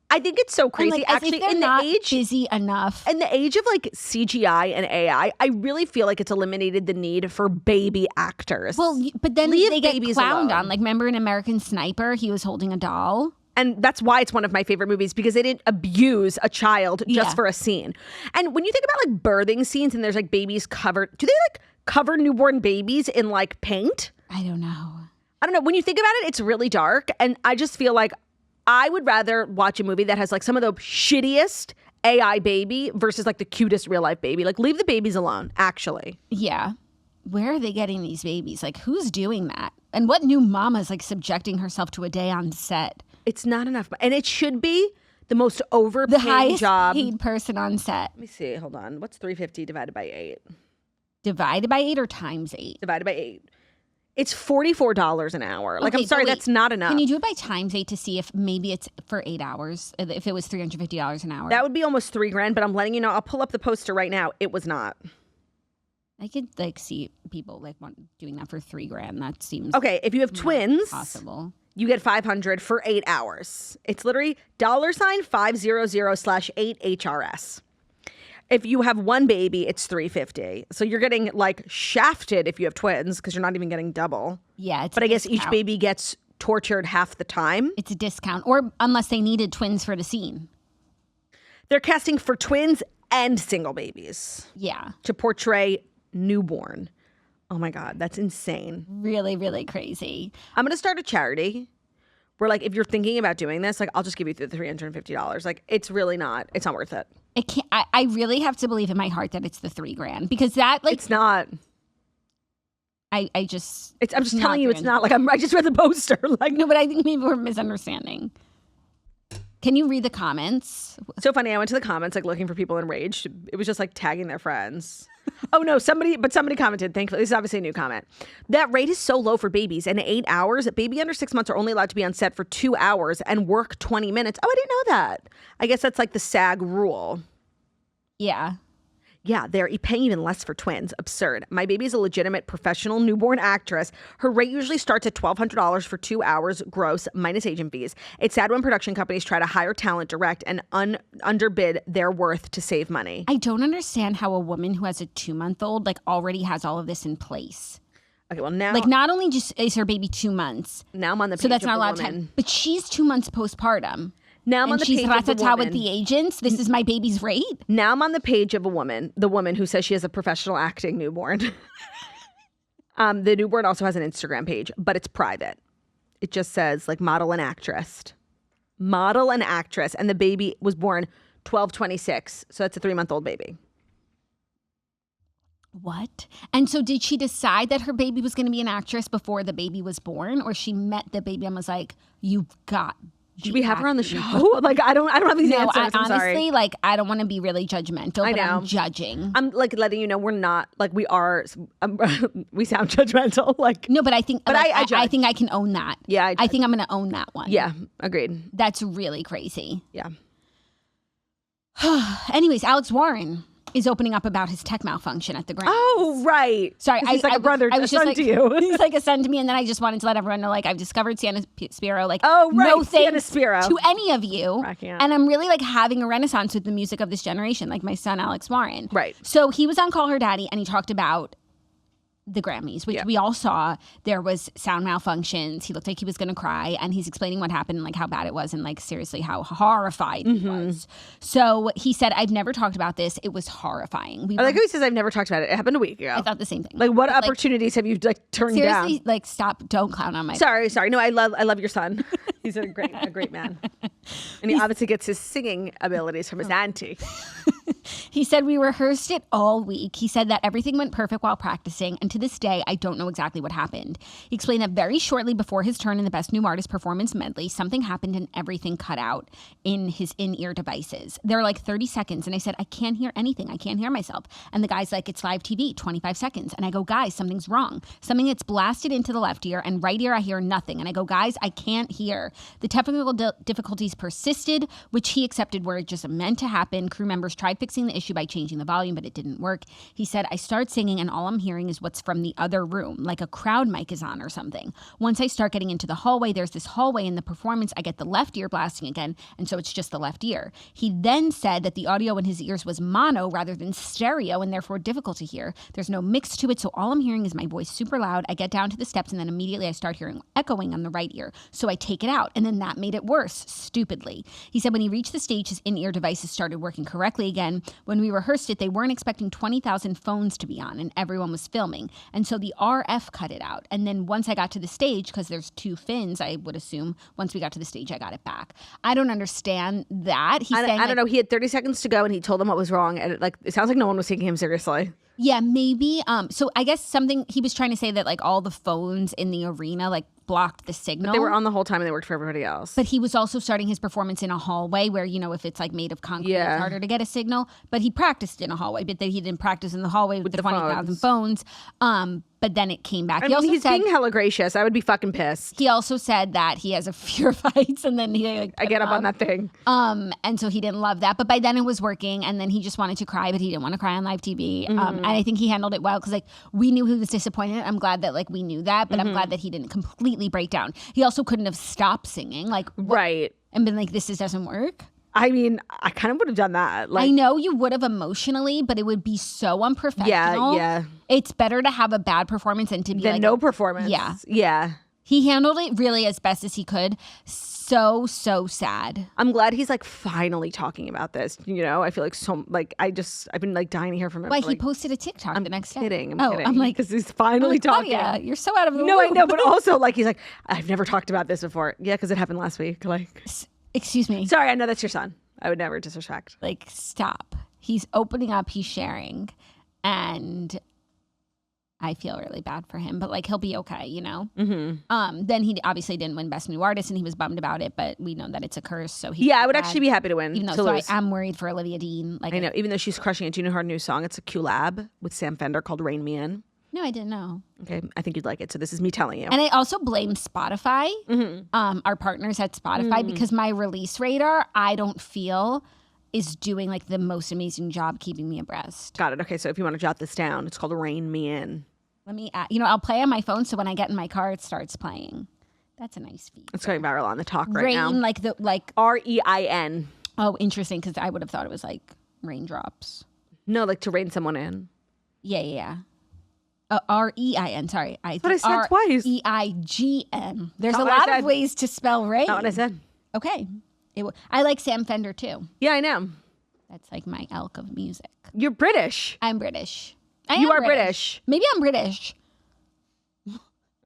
I think it's so crazy. Like, actually, in the age busy enough, in the age of like CGI and AI, I really feel like it's eliminated the need for baby actors. Well, but then they get clowned on. Like, remember in American Sniper, he was holding a doll. And that's why it's one of my favorite movies, because they didn't abuse a child just for a scene. And when you think about like birthing scenes and there's like babies covered, do they like cover newborn babies in like paint? I don't know. When you think about it, it's really dark. And I just feel like I would rather watch a movie that has like some of the shittiest AI baby versus like the cutest real life baby. Like leave the babies alone, actually. Yeah. Where are they getting these babies? Like who's doing that? And what new mama is like subjecting herself to a day on set? It's not enough. And it should be the most overpaid the highest job. paid person on set. Let me see. Hold on. What's 350 divided by 8? Divided by 8 or times 8? Divided by 8. It's $44 an hour. Like, okay, I'm sorry, that's not enough. Can you do it by times 8 to see if maybe it's for 8 hours? If it was $350 an hour, that would be almost $3,000. But I'm letting you know. I'll pull up the poster right now. It was not. I could like see people like doing that for $3,000. That seems okay. If you have twins, possible. You get $500 for 8 hours. It's literally $500/8HRS. If you have one baby, it's $350. So you're getting like shafted if you have twins because you're not even getting double. Yeah, but I guess each baby gets tortured half the time. It's a discount, or unless they needed twins for the scene. They're casting for twins and single babies. Yeah, to portray newborn. Oh my God, that's insane. Really, really crazy. I'm gonna start a charity where, like, if you're thinking about doing this, like, I'll just give you the $350. Like, it's really not. It's not worth it. It can't. I really have to believe in my heart that it's the $3,000 because that like it's not. I'm just telling you, it's not. Like I just read the poster. Like no, but I think maybe we're misunderstanding. Can you read the comments? So funny. I went to the comments like looking for people enraged. It was just like tagging their friends. Oh no, somebody commented. Thankfully, this is obviously a new comment. That rate is so low for babies. In 8 hours, a baby under 6 months are only allowed to be on set for 2 hours and work 20 minutes. Oh, I didn't know that. I guess that's like the SAG rule. Yeah. Yeah, they're paying even less for twins. Absurd. My baby's a legitimate professional newborn actress. Her rate usually starts at $1,200 for 2 hours gross minus agent fees. It's sad when production companies try to hire talent direct and underbid their worth to save money. I don't understand how a woman who has a 2-month-old like already has all of this in place. Okay, well now, like not only just is her baby 2 months. Now I'm on the page so that's of not a lot of woman. time. But she's 2 months postpartum. Now I'm on the page of the woman. With the agents. This is my baby's rate. Now I'm on the page of a woman, the woman who says she has a professional acting newborn. The newborn also has an Instagram page, but it's private. It just says like model and actress. Model and actress. And the baby was born 12/26. So that's a 3-month-old baby. What? And so did she decide that her baby was going to be an actress before the baby was born? Or she met the baby and was like, you've got... Should we have her on the show? Like, I don't have these answers. I'm honestly, sorry. like, I don't want to be really judgmental, but I'm judging. I'm like letting you know we're not, like, we are, we sound judgmental. Like, no, but I think, but like, I think I can own that. Yeah. I think I'm going to own that one. Yeah. Agreed. That's really crazy. Yeah. Anyways, Alex Warren is opening up about his tech malfunction at the Grammys. Oh, right. Sorry, he's like a brother, a son to you. He's like a son to me, and then I just wanted to let everyone know, like, I've discovered Sienna Spiro. Like, oh, right, no Sienna thanks Spiro. to any of you. And I'm really like having a renaissance with the music of this generation, like my son Alex Warren. Right. So he was on Call Her Daddy, and he talked about the Grammys, which we all saw. There was sound malfunctions. He looked like he was going to cry, and he's explaining what happened and like how bad it was and like seriously how horrified he was. So he said, I've never talked about this. It was horrifying. I like how he says, I've never talked about it. It happened a week ago. I thought the same thing. Like, what opportunities have you like turned down? Seriously, like, stop. Don't clown on my Sorry. No, I love your son. He's a great man. And he obviously gets his singing abilities from his auntie. He said, we rehearsed it all week. He said that everything went perfect while practicing, and to this day, I don't know exactly what happened. He explained that very shortly before his turn in the Best New Artist Performance medley, something happened and everything cut out in his in-ear devices. There were like 30 seconds, and I said, I can't hear anything. I can't hear myself. And the guy's like, it's live TV, 25 seconds. And I go, guys, something's wrong. Something that's blasted into the left ear, and right ear, I hear nothing. And I go, guys, I can't hear. The technical difficulties persisted, which he accepted were just meant to happen. Crew members tried fixing the issue by changing the volume, but it didn't work. He said, I start singing and all I'm hearing is what's from the other room, like a crowd mic is on or something. Once I start getting into the hallway, there's this hallway in the performance, I get the left ear blasting again, and so it's just the left ear. He then said that the audio in his ears was mono rather than stereo and therefore difficult to hear. There's no mix to it, so all I'm hearing is my voice super loud. I get down to the steps and then immediately I start hearing echoing on the right ear. So I take it out, and then that made it worse, stupidly. He said when he reached the stage, his in-ear devices started working correctly again. When we rehearsed it, they weren't expecting 20,000 phones to be on, and everyone was filming. And so the RF cut it out. And then once I got to the stage, because there's two fins, I would assume, once we got to the stage, I got it back. I don't understand that. I don't know. He had 30 seconds to go, and he told them what was wrong. And it sounds like no one was taking him seriously. Yeah, maybe. So I guess something he was trying to say that like all the phones in the arena like blocked the signal. But they were on the whole time and they worked for everybody else. But he was also starting his performance in a hallway where, you know, if it's like made of concrete, it's harder to get a signal. But he practiced in a hallway, but he didn't practice in the hallway with the 20,000 phones. But then it came back. He's being hella gracious. I would be fucking pissed. He also said that he has a fear of heights, and then I get up on that thing. And so he didn't love that. But by then it was working, and then he just wanted to cry, but he didn't want to cry on live TV. And I think he handled it well because like we knew he was disappointed. I'm glad that like we knew that, but I'm glad that he didn't completely break down. He also couldn't have stopped singing, like right, and been like, "This doesn't work." I mean, I kind of would have done that. Like, I know you would have emotionally, but it would be so unprofessional. Yeah. It's better to have a bad performance and to be like no performance. Yeah. He handled it really as best as he could. So sad. I'm glad he's like finally talking about this. You know, I feel like I've been like dying to hear from him. Why he posted a TikTok the next day? I'm kidding. I'm like, because he's Claudia, finally talking. You're so out of the loop. No, I know, but also like he's like, I've never talked about this before. Yeah, because it happened last week. Like, excuse me. Sorry, I know that's your son. I would never disrespect. Like, stop. He's opening up. He's sharing, and I feel really bad for him, but like he'll be okay, you know. Then he obviously didn't win Best New Artist, and he was bummed about it. But we know that it's a curse, so I would actually be happy to win. Even though I am worried for Olivia Dean. Like I know, even though she's crushing it. Do you know her new song? It's a collab with Sam Fender called "Rain Me In." No, I didn't know. Okay, I think you'd like it. So this is me telling you. And I also blame Spotify, our partners at Spotify, because my release radar, I don't feel is doing like the most amazing job keeping me abreast. Got it. Okay, so if you want to jot this down, it's called "Rain Me In." Let me, I'll play on my phone, so when I get in my car, it starts playing. That's a nice feature. It's going viral on the talk right now. Rain, like REIN. Oh, interesting, because I would have thought it was like raindrops. No, like to rein someone in. Yeah. REIN. Sorry, that's what I said twice. REIGN. There's a lot of ways to spell rain. Not what I said. Okay. I like Sam Fender too. Yeah, I know. That's like my elk of music. You're British. I'm British. You are British. Maybe I'm British.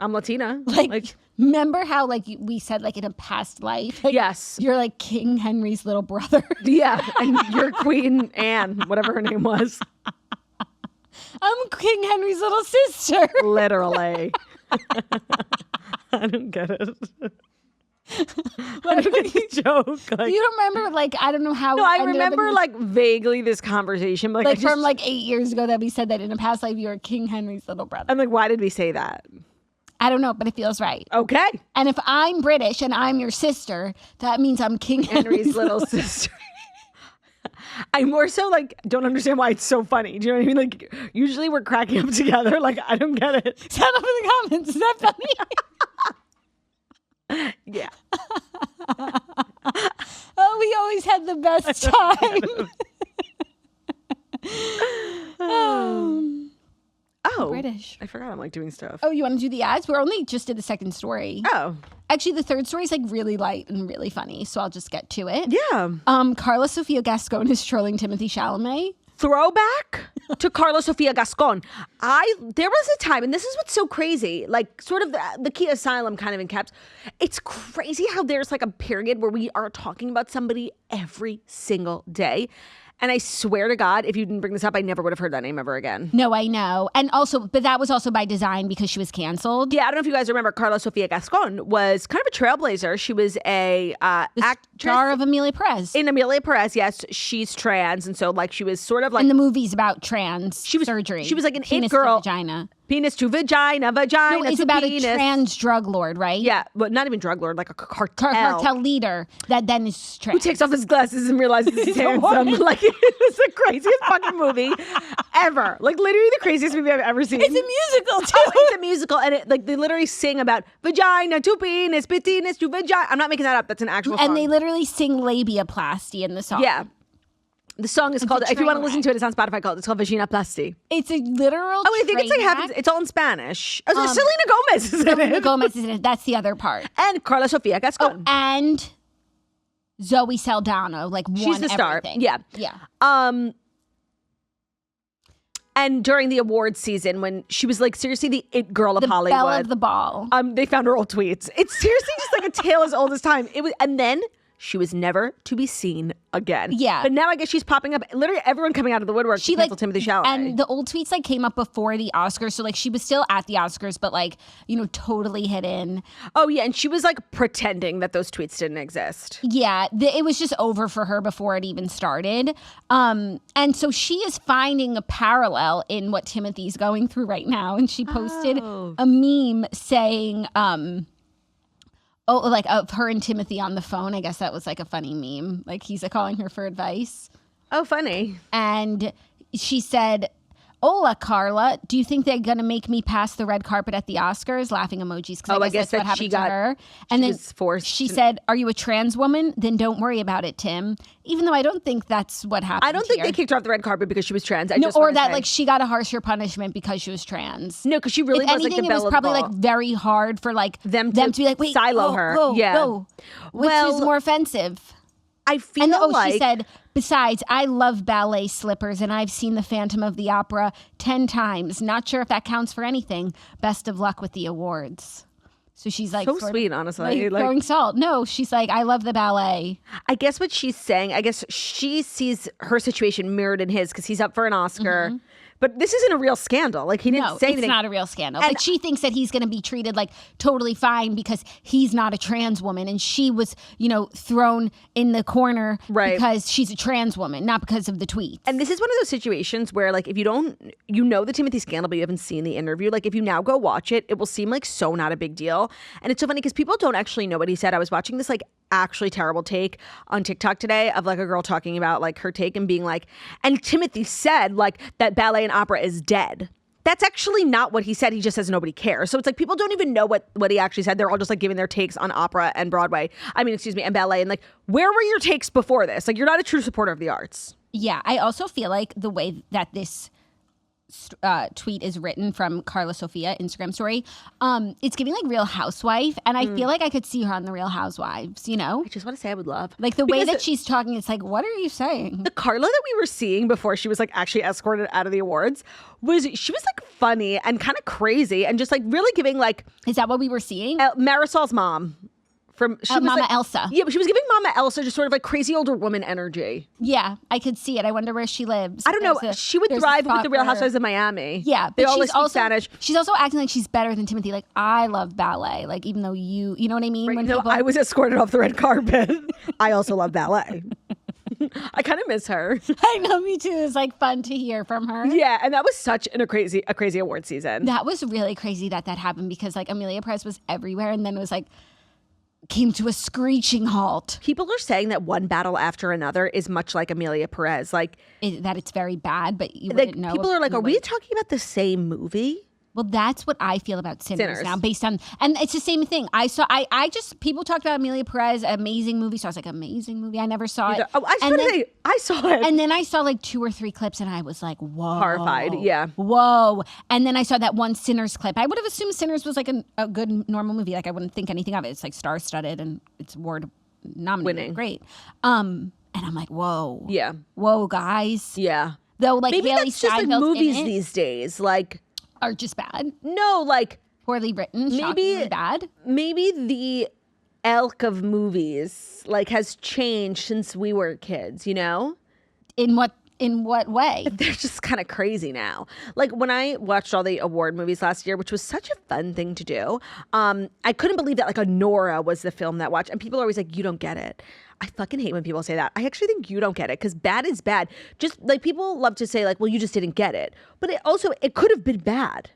I'm Latina. Like remember how like we said like in a past life? Like, yes. You're like King Henry's little brother. Yeah, and you're Queen Anne, whatever her name was. I'm King Henry's little sister. Literally. I don't get it. I don't get the joke. Like, you don't remember, like, I don't know how. No, I remember, like, vaguely this conversation. But, like from, like, 8 years ago that we said that in a past life you were King Henry's little brother. I'm like, why did we say that? I don't know, but it feels right. Okay. And if I'm British and I'm your sister, that means I'm King Henry's little sister. I more so like don't understand why it's so funny. Do you know what I mean? Like usually we're cracking up together. Like I don't get it. Sound off in the comments. Is that funny? Yeah. Oh, we always had the best time. Oh, British. I forgot I'm like doing stuff. Oh, you want to do the ads? We're only just at the second story. Oh. Actually, the third story is like really light and really funny, so I'll just get to it. Yeah. Karla Sofía Gascón is trolling Timothée Chalamet. Throwback to Karla Sofía Gascón. There was a time, and this is what's so crazy, like sort of the key asylum kind of in caps. It's crazy how there's like a period where we are talking about somebody every single day. And I swear to God, if you didn't bring this up, I never would have heard that name ever again. No, I know. And also, but that was also by design because she was canceled. Yeah, I don't know if you guys remember, Karla Sofía Gascón was kind of a trailblazer. She was a actress. Star of Amelia Perez. In Amelia Perez, yes, she's trans. And so like she was sort of like. In the movies about trans surgery. She was like an penis it girl. to vagina. Penis to vagina, vagina No, it's to about penis. a trans drug lord, right? Yeah, but not even drug lord, like a cartel. Cartel leader that then is trans. Who takes off his glasses and realizes he's handsome. Like, it was the craziest fucking movie ever. Like, literally the craziest movie I've ever seen. It's a musical, too. Oh, it's a musical. And it, like, they literally sing about vagina to penis, penis to vagina. I'm not making that up. That's an actual song. And they literally sing labiaplasty in the song. Yeah. The song is called, if you want to listen to it, it's on Spotify it's called Vagina Plasti. It's a literal I think it's like half. it's all in Spanish. Oh, Selena Gomez is in Selena it. Gomez is in it. That's the other part. And Karla Sofía Gascón. Oh, and Zoe Saldana, like won She's the star. everything. Yeah. Yeah. And during the awards season, when she was like seriously the it girl of The Hollywood, belle of the ball. they found her old tweets. It's seriously just like a tale as old as time. It was, and then she was never to be seen again. Yeah. But now I guess she's popping up. Literally everyone coming out of the woodwork to cancel Timothée Chalamet. And the old tweets like came up before the Oscars, so like she was still at the Oscars, but like totally hidden. Oh yeah, and she was like pretending that those tweets didn't exist. Yeah, it was just over for her before it even started. And so she is finding a parallel in what Timothy's going through right now, and she posted a meme saying. Like of her and Timothy on the phone. I guess that was like a funny meme. Like he's calling her for advice. Oh, funny. And she said, "Hola, Karla. Do you think they're going to make me pass the red carpet at the Oscars?" Laughing emojis. Because I guess that's what happened to her. And then she said, "Are you a trans woman? Then don't worry about it, Tim." Even though I don't think that's what happened. I don't think they kicked her off the red carpet because she was trans. Or that like she got a harsher punishment because she was trans. No, because she really was like the belle of the ball. It was probably like very hard for like them to be like, wait, silo her. Go. Which is more offensive. I feel like she said, besides, I love ballet slippers and I've seen The Phantom of the Opera 10 times. Not sure if that counts for anything. Best of luck with the awards. So she's like, so sweet, honestly. Like throwing salt. No, she's like, I love the ballet. I guess what she's saying, I guess she sees her situation mirrored in his because he's up for an Oscar. Mm-hmm. But this isn't a real scandal. Like he didn't say anything. It's not a real scandal. But she thinks that he's going to be treated like totally fine because he's not a trans woman, and she was, thrown in the corner because she's a trans woman, not because of the tweets. And this is one of those situations where, like, if you don't, the Timothy scandal, but you haven't seen the interview. Like, if you now go watch it, it will seem like so not a big deal. And it's so funny because people don't actually know what he said. I was watching this like actually terrible take on TikTok today of like a girl talking about like her take and being like, and Timothy said like that ballet and opera is dead. That's actually not what he said. He just says nobody cares. So it's like people don't even know what he actually said. They're all just like giving their takes on opera and Broadway. And ballet. And like, where were your takes before this? Like, you're not a true supporter of the arts. Yeah, I also feel like the way that this tweet is written from Karla Sofía Instagram story, it's giving like Real Housewife, and I feel like I could see her on the Real Housewives. I just want to say I would love like the way that she's talking. It's like, what are you saying? The Karla that we were seeing before she was like actually escorted out of the awards she was like funny and kind of crazy and just like really giving like, is that what we were seeing? Marisol's mom. Mama Elsa. Yeah, but she was giving Mama Elsa just sort of like crazy older woman energy. Yeah, I could see it. I wonder where she lives. I don't know. She would thrive with the Real Housewives of Miami. Yeah, they all speak Spanish. She's also acting like she's better than Timothy. Like, I love ballet. Like, even though you know what I mean? Right, I was escorted off the red carpet. I also love ballet. I kind of miss her. I know, me too. It's like fun to hear from her. Yeah, and that was such a crazy award season. That was really crazy that happened because like Amelia Perez was everywhere, and then it was like came to a screeching halt. People are saying that one battle after another is much like Amelia Perez. Like That it's very bad, but you wouldn't know. People are like, are we talking about the same movie? Well, that's what I feel about Sinners now, based on, and it's the same thing. I people talked about Amelia Perez, amazing movie. So I was like, amazing movie. I never saw it. Oh, I saw it. And then I saw like 2 or 3 clips and I was like, whoa. Horrified, yeah. Whoa. And then I saw that one Sinners clip. I would have assumed Sinners was like a good, normal movie. Like I wouldn't think anything of it. It's like star-studded and it's award nominated. Winning. Great. And I'm like, whoa. Yeah. Whoa, guys. Yeah. Though like maybe Haley that's just like Steinfeld's movies in it, these days. Like, are just bad. no, like Poorly written, shockingly bad. Maybe the ilk of movies like has changed since we were kids, you know? In what way? They're just kind of crazy now. Like when I watched all the award movies last year, which was such a fun thing to do, I couldn't believe that like Nora was the film that I watched. And people are always like, you don't get it. I fucking hate when people say that. I actually think you don't get it because bad is bad. Just like people love to say like, well, you just didn't get it. But it could have been bad.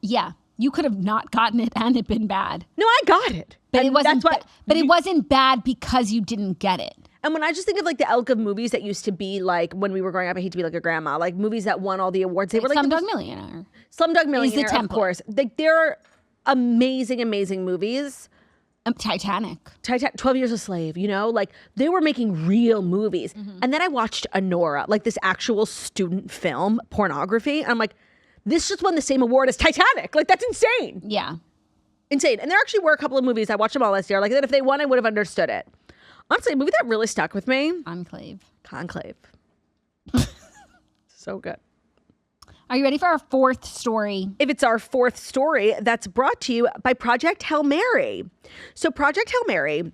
Yeah. You could have not gotten it and it been bad. No, I got it. But And it wasn't that's it wasn't bad because you didn't get it. And when I just think of like the ilk of movies that used to be like when we were growing up, I hate to be like a grandma, like movies that won all the awards. They were like Slumdog Millionaire. Slumdog Millionaire, of template. course. Like there are amazing, amazing movies. Titanic. 12 Years a Slave, you know? Like they were making real movies. And then I watched Nora, like this actual student film, pornography. And I'm like, this just won the same award as Titanic. Like that's insane. Yeah. Insane. And there actually were a couple of movies. I watched them all last year. Like that if they won, I would have understood it. Honestly, a movie that really stuck with me. Conclave. So good. Are you ready for our 4th story? If it's our 4th story, that's brought to you by Project Hail Mary. So Project Hail Mary,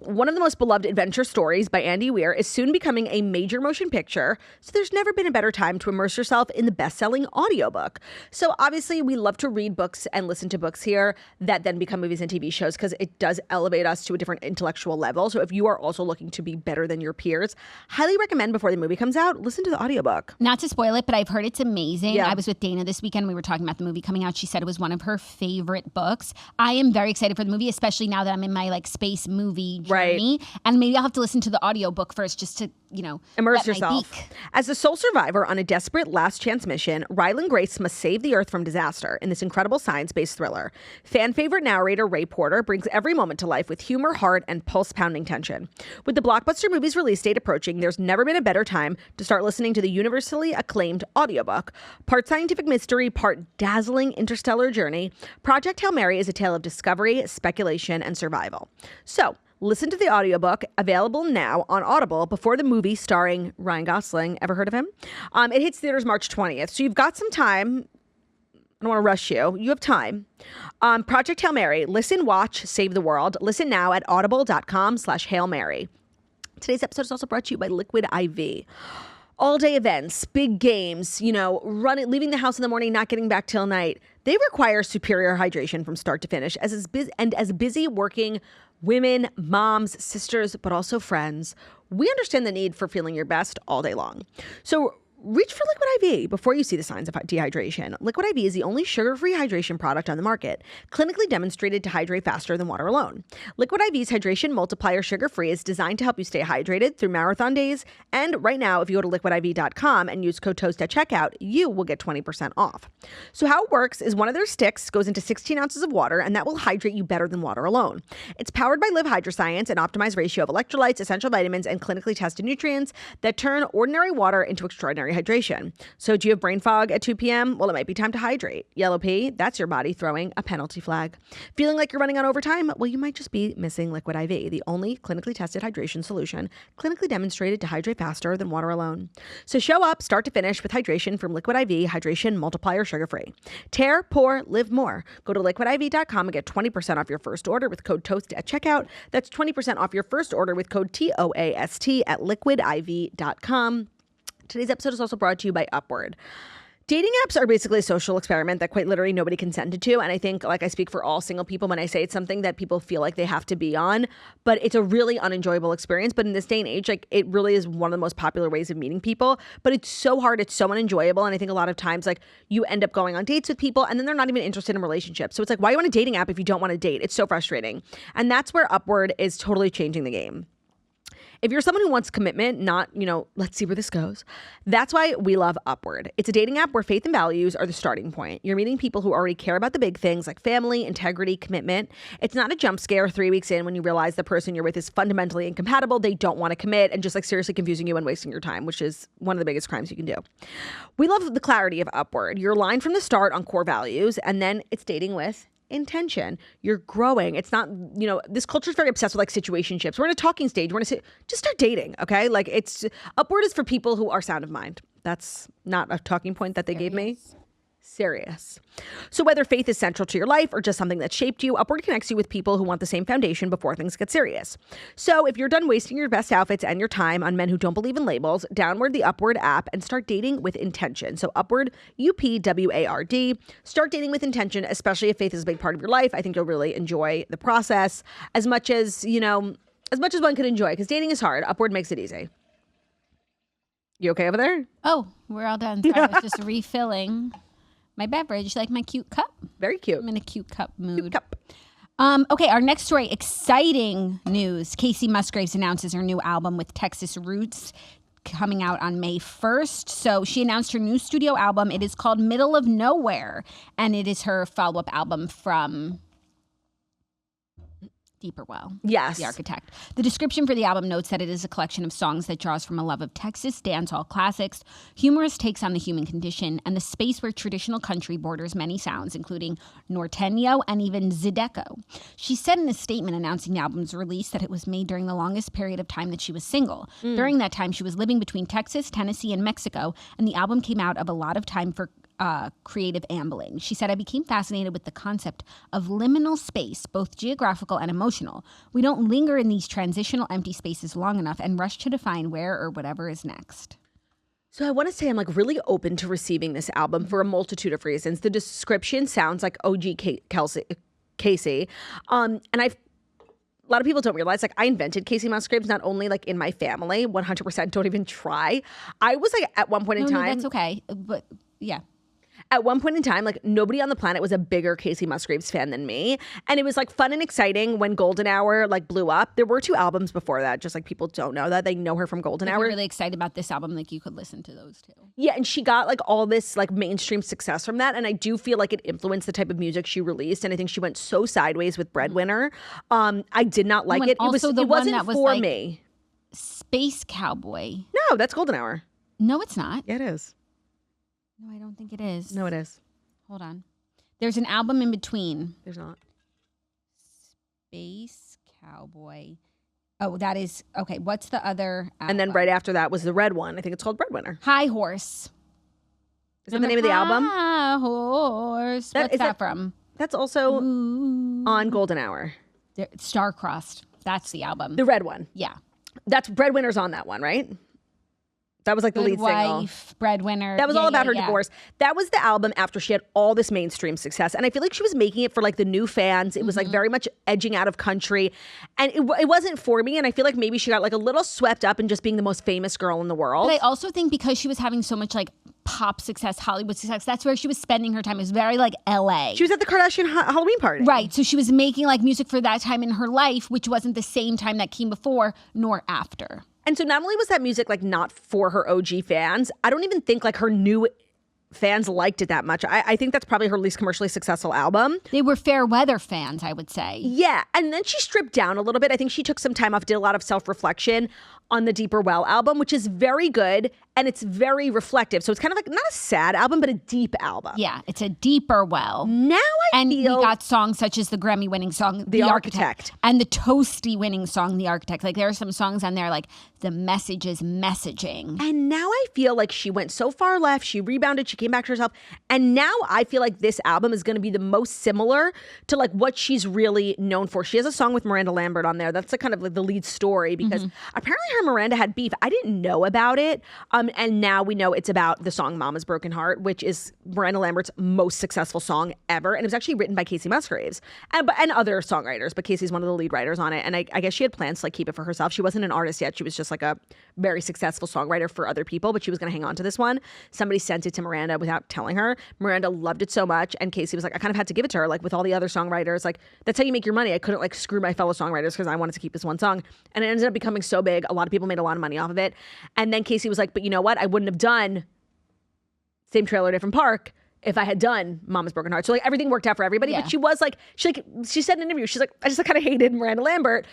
one of the most beloved adventure stories by Andy Weir, is soon becoming a major motion picture. So there's never been a better time to immerse yourself in the best-selling audiobook. So obviously we love to read books and listen to books here that then become movies and TV shows because it does elevate us to a different intellectual level. So if you are also looking to be better than your peers, highly recommend before the movie comes out, listen to the audiobook. Not to spoil it, but I've heard it's amazing. Yeah. I was with Dana this weekend. We were talking about the movie coming out. She said it was one of her favorite books. I am very excited for the movie, especially now that I'm in my like space movie journey. Right. And maybe I'll have to listen to the audiobook first just to, immerse yourself. As a sole survivor on a desperate last chance mission, Rylan Grace must save the Earth from disaster in this incredible science-based thriller. Fan favorite narrator Ray Porter brings every moment to life with humor, heart, and pulse-pounding tension. With the blockbuster movie's release date approaching, there's never been a better time to start listening to the universally acclaimed audiobook. Part scientific mystery, part dazzling interstellar journey, Project Hail Mary is a tale of discovery, speculation, and survival. So, listen to the audiobook, available now on Audible before the movie starring Ryan Gosling. Ever heard of him? It hits theaters March 20th. So you've got some time. I don't want to rush you. You have time. Project Hail Mary. Listen, watch, save the world. Listen now at audible.com/Hail Mary. Today's episode is also brought to you by Liquid IV. All-day events, big games, leaving the house in the morning, not getting back till night. They require superior hydration from start to finish. As busy working women, moms, sisters, but also friends, we understand the need for feeling your best all day long. So reach for Liquid IV before you see the signs of dehydration. Liquid IV is the only sugar-free hydration product on the market, clinically demonstrated to hydrate faster than water alone. Liquid IV's Hydration Multiplier Sugar-Free is designed to help you stay hydrated through marathon days. And right now, if you go to liquidiv.com and use code TOAST at checkout, you will get 20% off. So how it works is one of their sticks goes into 16 ounces of water, and that will hydrate you better than water alone. It's powered by Live Hydroscience, an optimized ratio of electrolytes, essential vitamins, and clinically tested nutrients that turn ordinary water into extraordinary hydration. So do you have brain fog at 2 p.m.? Well, it might be time to hydrate. Yellow pee, that's your body throwing a penalty flag. Feeling like you're running on overtime? Well, you might just be missing Liquid IV, the only clinically tested hydration solution, clinically demonstrated to hydrate faster than water alone. So show up, start to finish with hydration from Liquid IV, Hydration Multiplier Sugar-Free. Tear, pour, live more. Go to liquidiv.com and get 20% off your first order with code TOAST at checkout. That's 20% off your first order with code TOAST at liquidiv.com. Today's episode is also brought to you by Upward. Dating apps are basically a social experiment that quite literally nobody consented to. And I think, like, I speak for all single people when I say it's something that people feel like they have to be on, but it's a really unenjoyable experience. But in this day and age, like, it really is one of the most popular ways of meeting people, but it's so hard. It's so unenjoyable. And I think a lot of times, like, you end up going on dates with people and then they're not even interested in relationships. So it's like, why are you on a dating app if you don't want to date? It's so frustrating. And that's where Upward is totally changing the game. If you're someone who wants commitment, not, let's see where this goes, that's why we love Upward. It's a dating app where faith and values are the starting point. You're meeting people who already care about the big things like family, integrity, commitment. It's not a jump scare 3 weeks in when you realize the person you're with is fundamentally incompatible, they don't want to commit, and just like seriously confusing you and wasting your time, which is one of the biggest crimes you can do. We love the clarity of Upward. You're aligned from the start on core values, and then it's dating with intention. You're growing. It's not, this culture is very obsessed with like situationships. We're in a talking stage. We're going to say, just start dating. Okay. Like Upward is for people who are sound of mind. That's not a talking point that they gave me. Serious. So whether faith is central to your life or just something that shaped you, Upward connects you with people who want the same foundation before things get serious. So if you're done wasting your best outfits and your time on men who don't believe in labels, download the Upward app and start dating with intention. So Upward, UPWARD. Start dating with intention, especially if faith is a big part of your life. I think you'll really enjoy the process as much as one could enjoy, because dating is hard. Upward makes it easy. You okay over there? Oh, we're all done. Sorry, I was just refilling my beverage, like my cute cup. Very cute. I'm in a cute cup mood. Cute cup. Okay, our next story, exciting news. Kacey Musgraves announces her new album with Texas roots coming out on May 1st. So she announced her new studio album. It is called Middle of Nowhere, and it is her follow-up album from Deeper Well. Yes. The Architect. The description for the album notes that it is a collection of songs that draws from a love of Texas dancehall classics, humorous takes on the human condition, and the space where traditional country borders many sounds, including Norteño and even Zydeco. She said in a statement announcing the album's release that it was made during the longest period of time that she was single. During that time, she was living between Texas, Tennessee, and Mexico, and the album came out of a lot of time for creative ambling. She said, I became fascinated with the concept of liminal space, both geographical and emotional. We don't linger in these transitional empty spaces long enough and rush to define where or whatever is next. So I want to say I'm like really open to receiving this album for a multitude of reasons. The description sounds like OG Kacey. And a lot of people don't realize, like, I invented Kacey Musgraves, not only like in my family, 100% don't even try. I was like at one point in time. No, that's okay. But yeah. At one point in time, like nobody on the planet was a bigger Kacey Musgraves fan than me. And it was like fun and exciting when Golden Hour like blew up. There were 2 albums before that, just like people don't know that. They know her from Golden Hour. I'm really excited about this album. Like you could listen to those too. Yeah, and she got like all this like mainstream success from that. And I do feel like it influenced the type of music she released. And I think she went so sideways with Breadwinner. I did not like it. It wasn't for me. Space Cowboy. No, that's Golden Hour. No, it's not. Yeah, it is. No, I don't think it is. No, it is. Hold on. There's an album in between. There's not. Space Cowboy. Oh, that is, okay. What's the other album? And then right after that was the red one. I think it's called Breadwinner. High Horse. Is that the name of the album? High Horse. What's that from? That's also on Golden Hour. Star-Crossed. That's the album. The red one. Yeah. That's Breadwinner's on that one, right? That was like the lead single. Breadwinner. That was all about her divorce. That was the album after she had all this mainstream success. And I feel like she was making it for like the new fans. It was like very much edging out of country. And it wasn't for me. And I feel like maybe she got like a little swept up in just being the most famous girl in the world. But I also think because she was having so much like pop success, Hollywood success, that's where she was spending her time. It was very like LA. She was at the Kardashian Halloween party. Right. So she was making like music for that time in her life, which wasn't the same time that came before nor after. And so not only was that music like not for her OG fans, I don't even think like her new fans liked it that much. I think that's probably her least commercially successful album. They were fair weather fans, I would say. Yeah. And then she stripped down a little bit. I think she took some time off, did a lot of self-reflection on the Deeper Well album, which is very good and it's very reflective. So it's kind of like not a sad album, but a deep album. Yeah, it's a deeper well. Now and we got songs such as the Grammy-winning song, The Architect, and the Toasty-winning song, The Architect. Like there are some songs on there like the message is messaging. And now I feel like she went so far left, she rebounded, she came back to herself. And now I feel like this album is going to be the most similar to like what she's really known for. She has a song with Miranda Lambert on there. That's like kind of like the lead story because apparently her and Miranda had beef. I didn't know about it. And now we know it's about the song Mama's Broken Heart, which is Miranda Lambert's most successful song ever. And it was actually written by Kacey Musgraves and other songwriters, but Kacey's one of the lead writers on it. And I guess she had plans to like keep it for herself. She wasn't an artist yet. She was just like a very successful songwriter for other people, but she was going to hang on to this one. Somebody sent it to Miranda without telling her. Miranda loved it so much. And Kacey was like, I kind of had to give it to her. Like with all the other songwriters, like that's how you make your money. I couldn't like screw my fellow songwriters because I wanted to keep this one song. And it ended up becoming so big. A lot of people made a lot of money off of it. And then Kacey was like, but you know what? I wouldn't have done Same Trailer, Different Park if I had done Mama's Broken Heart. So like everything worked out for everybody. Yeah. But she was like, she said in an interview, she's like, I just kind of hated Miranda Lambert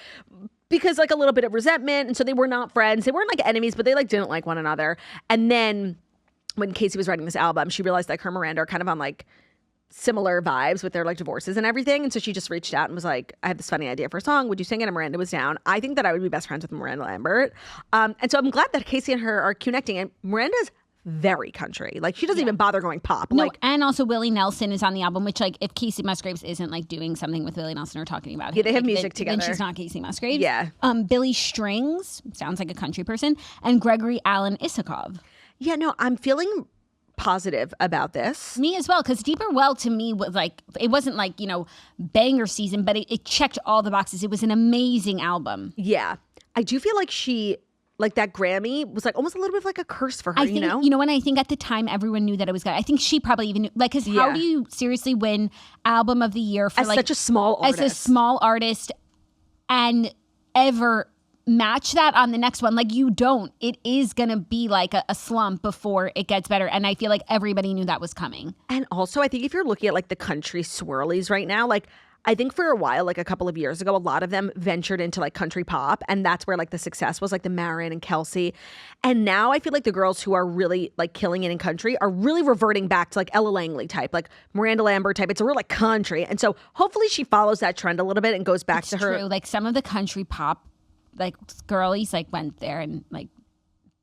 because like a little bit of resentment. And so they were not friends. They weren't like enemies, but they like didn't like one another. And then when Kacey was writing this album, she realized like her and Miranda are kind of on like similar vibes with their like divorces and everything. And so she just reached out and was like, I have this funny idea for a song. Would you sing it? And Miranda was down. I think that I would be best friends with Miranda Lambert. And so I'm glad that Kacey and her are connecting. And Miranda's very country. Like she doesn't even bother going pop. No, like, and also Willie Nelson is on the album, which like if Kacey Musgraves isn't like doing something with Willie Nelson or talking about him, yeah, they have like, music together. Then she's not Kacey Musgraves. Yeah. Billy Strings sounds like a country person, and Gregory Alan Isakov. Yeah, no, I'm feeling positive about this. Me as well, because Deeper Well to me was like, it wasn't like, you know, banger season, but it checked all the boxes. It was an amazing album. Yeah. I do feel like she, like that Grammy was like almost a little bit of like a curse for her, I think, you know, and I think at the time everyone knew that it was good. I think she probably even knew, like, because how do you seriously win Album of the Year for as like such a small artist? As a small artist and ever match that on the next one? Like you don't. It is going to be like a slump before it gets better. And I feel like everybody knew that was coming. And also I think if you're looking at like the country swirlies right now, like I think for a while, like a couple of years ago, a lot of them ventured into like country pop. And that's where like the success was, like the Marin and Kelsey. And now I feel like the girls who are really like killing it in country are really reverting back to like Ella Langley type, like Miranda Lambert type. It's a real like country. And so hopefully she follows that trend a little bit and goes back to her. True. Like some of the country pop like girlies like went there and like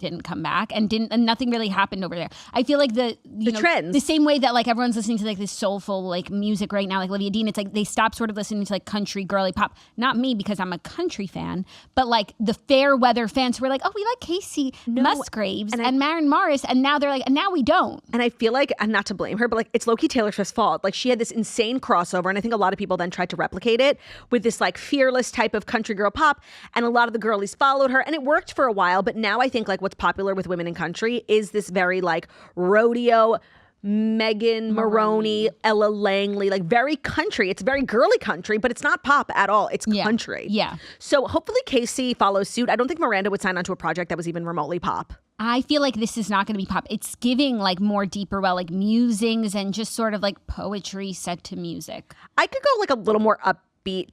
didn't come back and nothing really happened over there. I feel like the trends, the same way that like everyone's listening to like this soulful like music right now, like Olivia Dean, it's like they stopped sort of listening to like country girly pop. Not me because I'm a country fan, but like the fair weather fans who were like, oh, we like Kacey Musgraves and Maren Morris, and now they're like, and now we don't. And I feel like, and not to blame her, but like it's low-key Taylor Swift's fault. Like she had this insane crossover, and I think a lot of people then tried to replicate it with this like fearless type of country girl pop, and a lot of the girlies followed her, and it worked for a while. But now I think like what's popular with women in country is this very like rodeo, Megan Maroney, Ella Langley, like very country. It's very girly country, but it's not pop at all. It's country. Yeah. So hopefully Kacey follows suit. I don't think Miranda would sign on to a project that was even remotely pop. I feel like this is not going to be pop. It's giving like more Deeper Well, like musings and just sort of like poetry set to music. I could go like a little more upbeat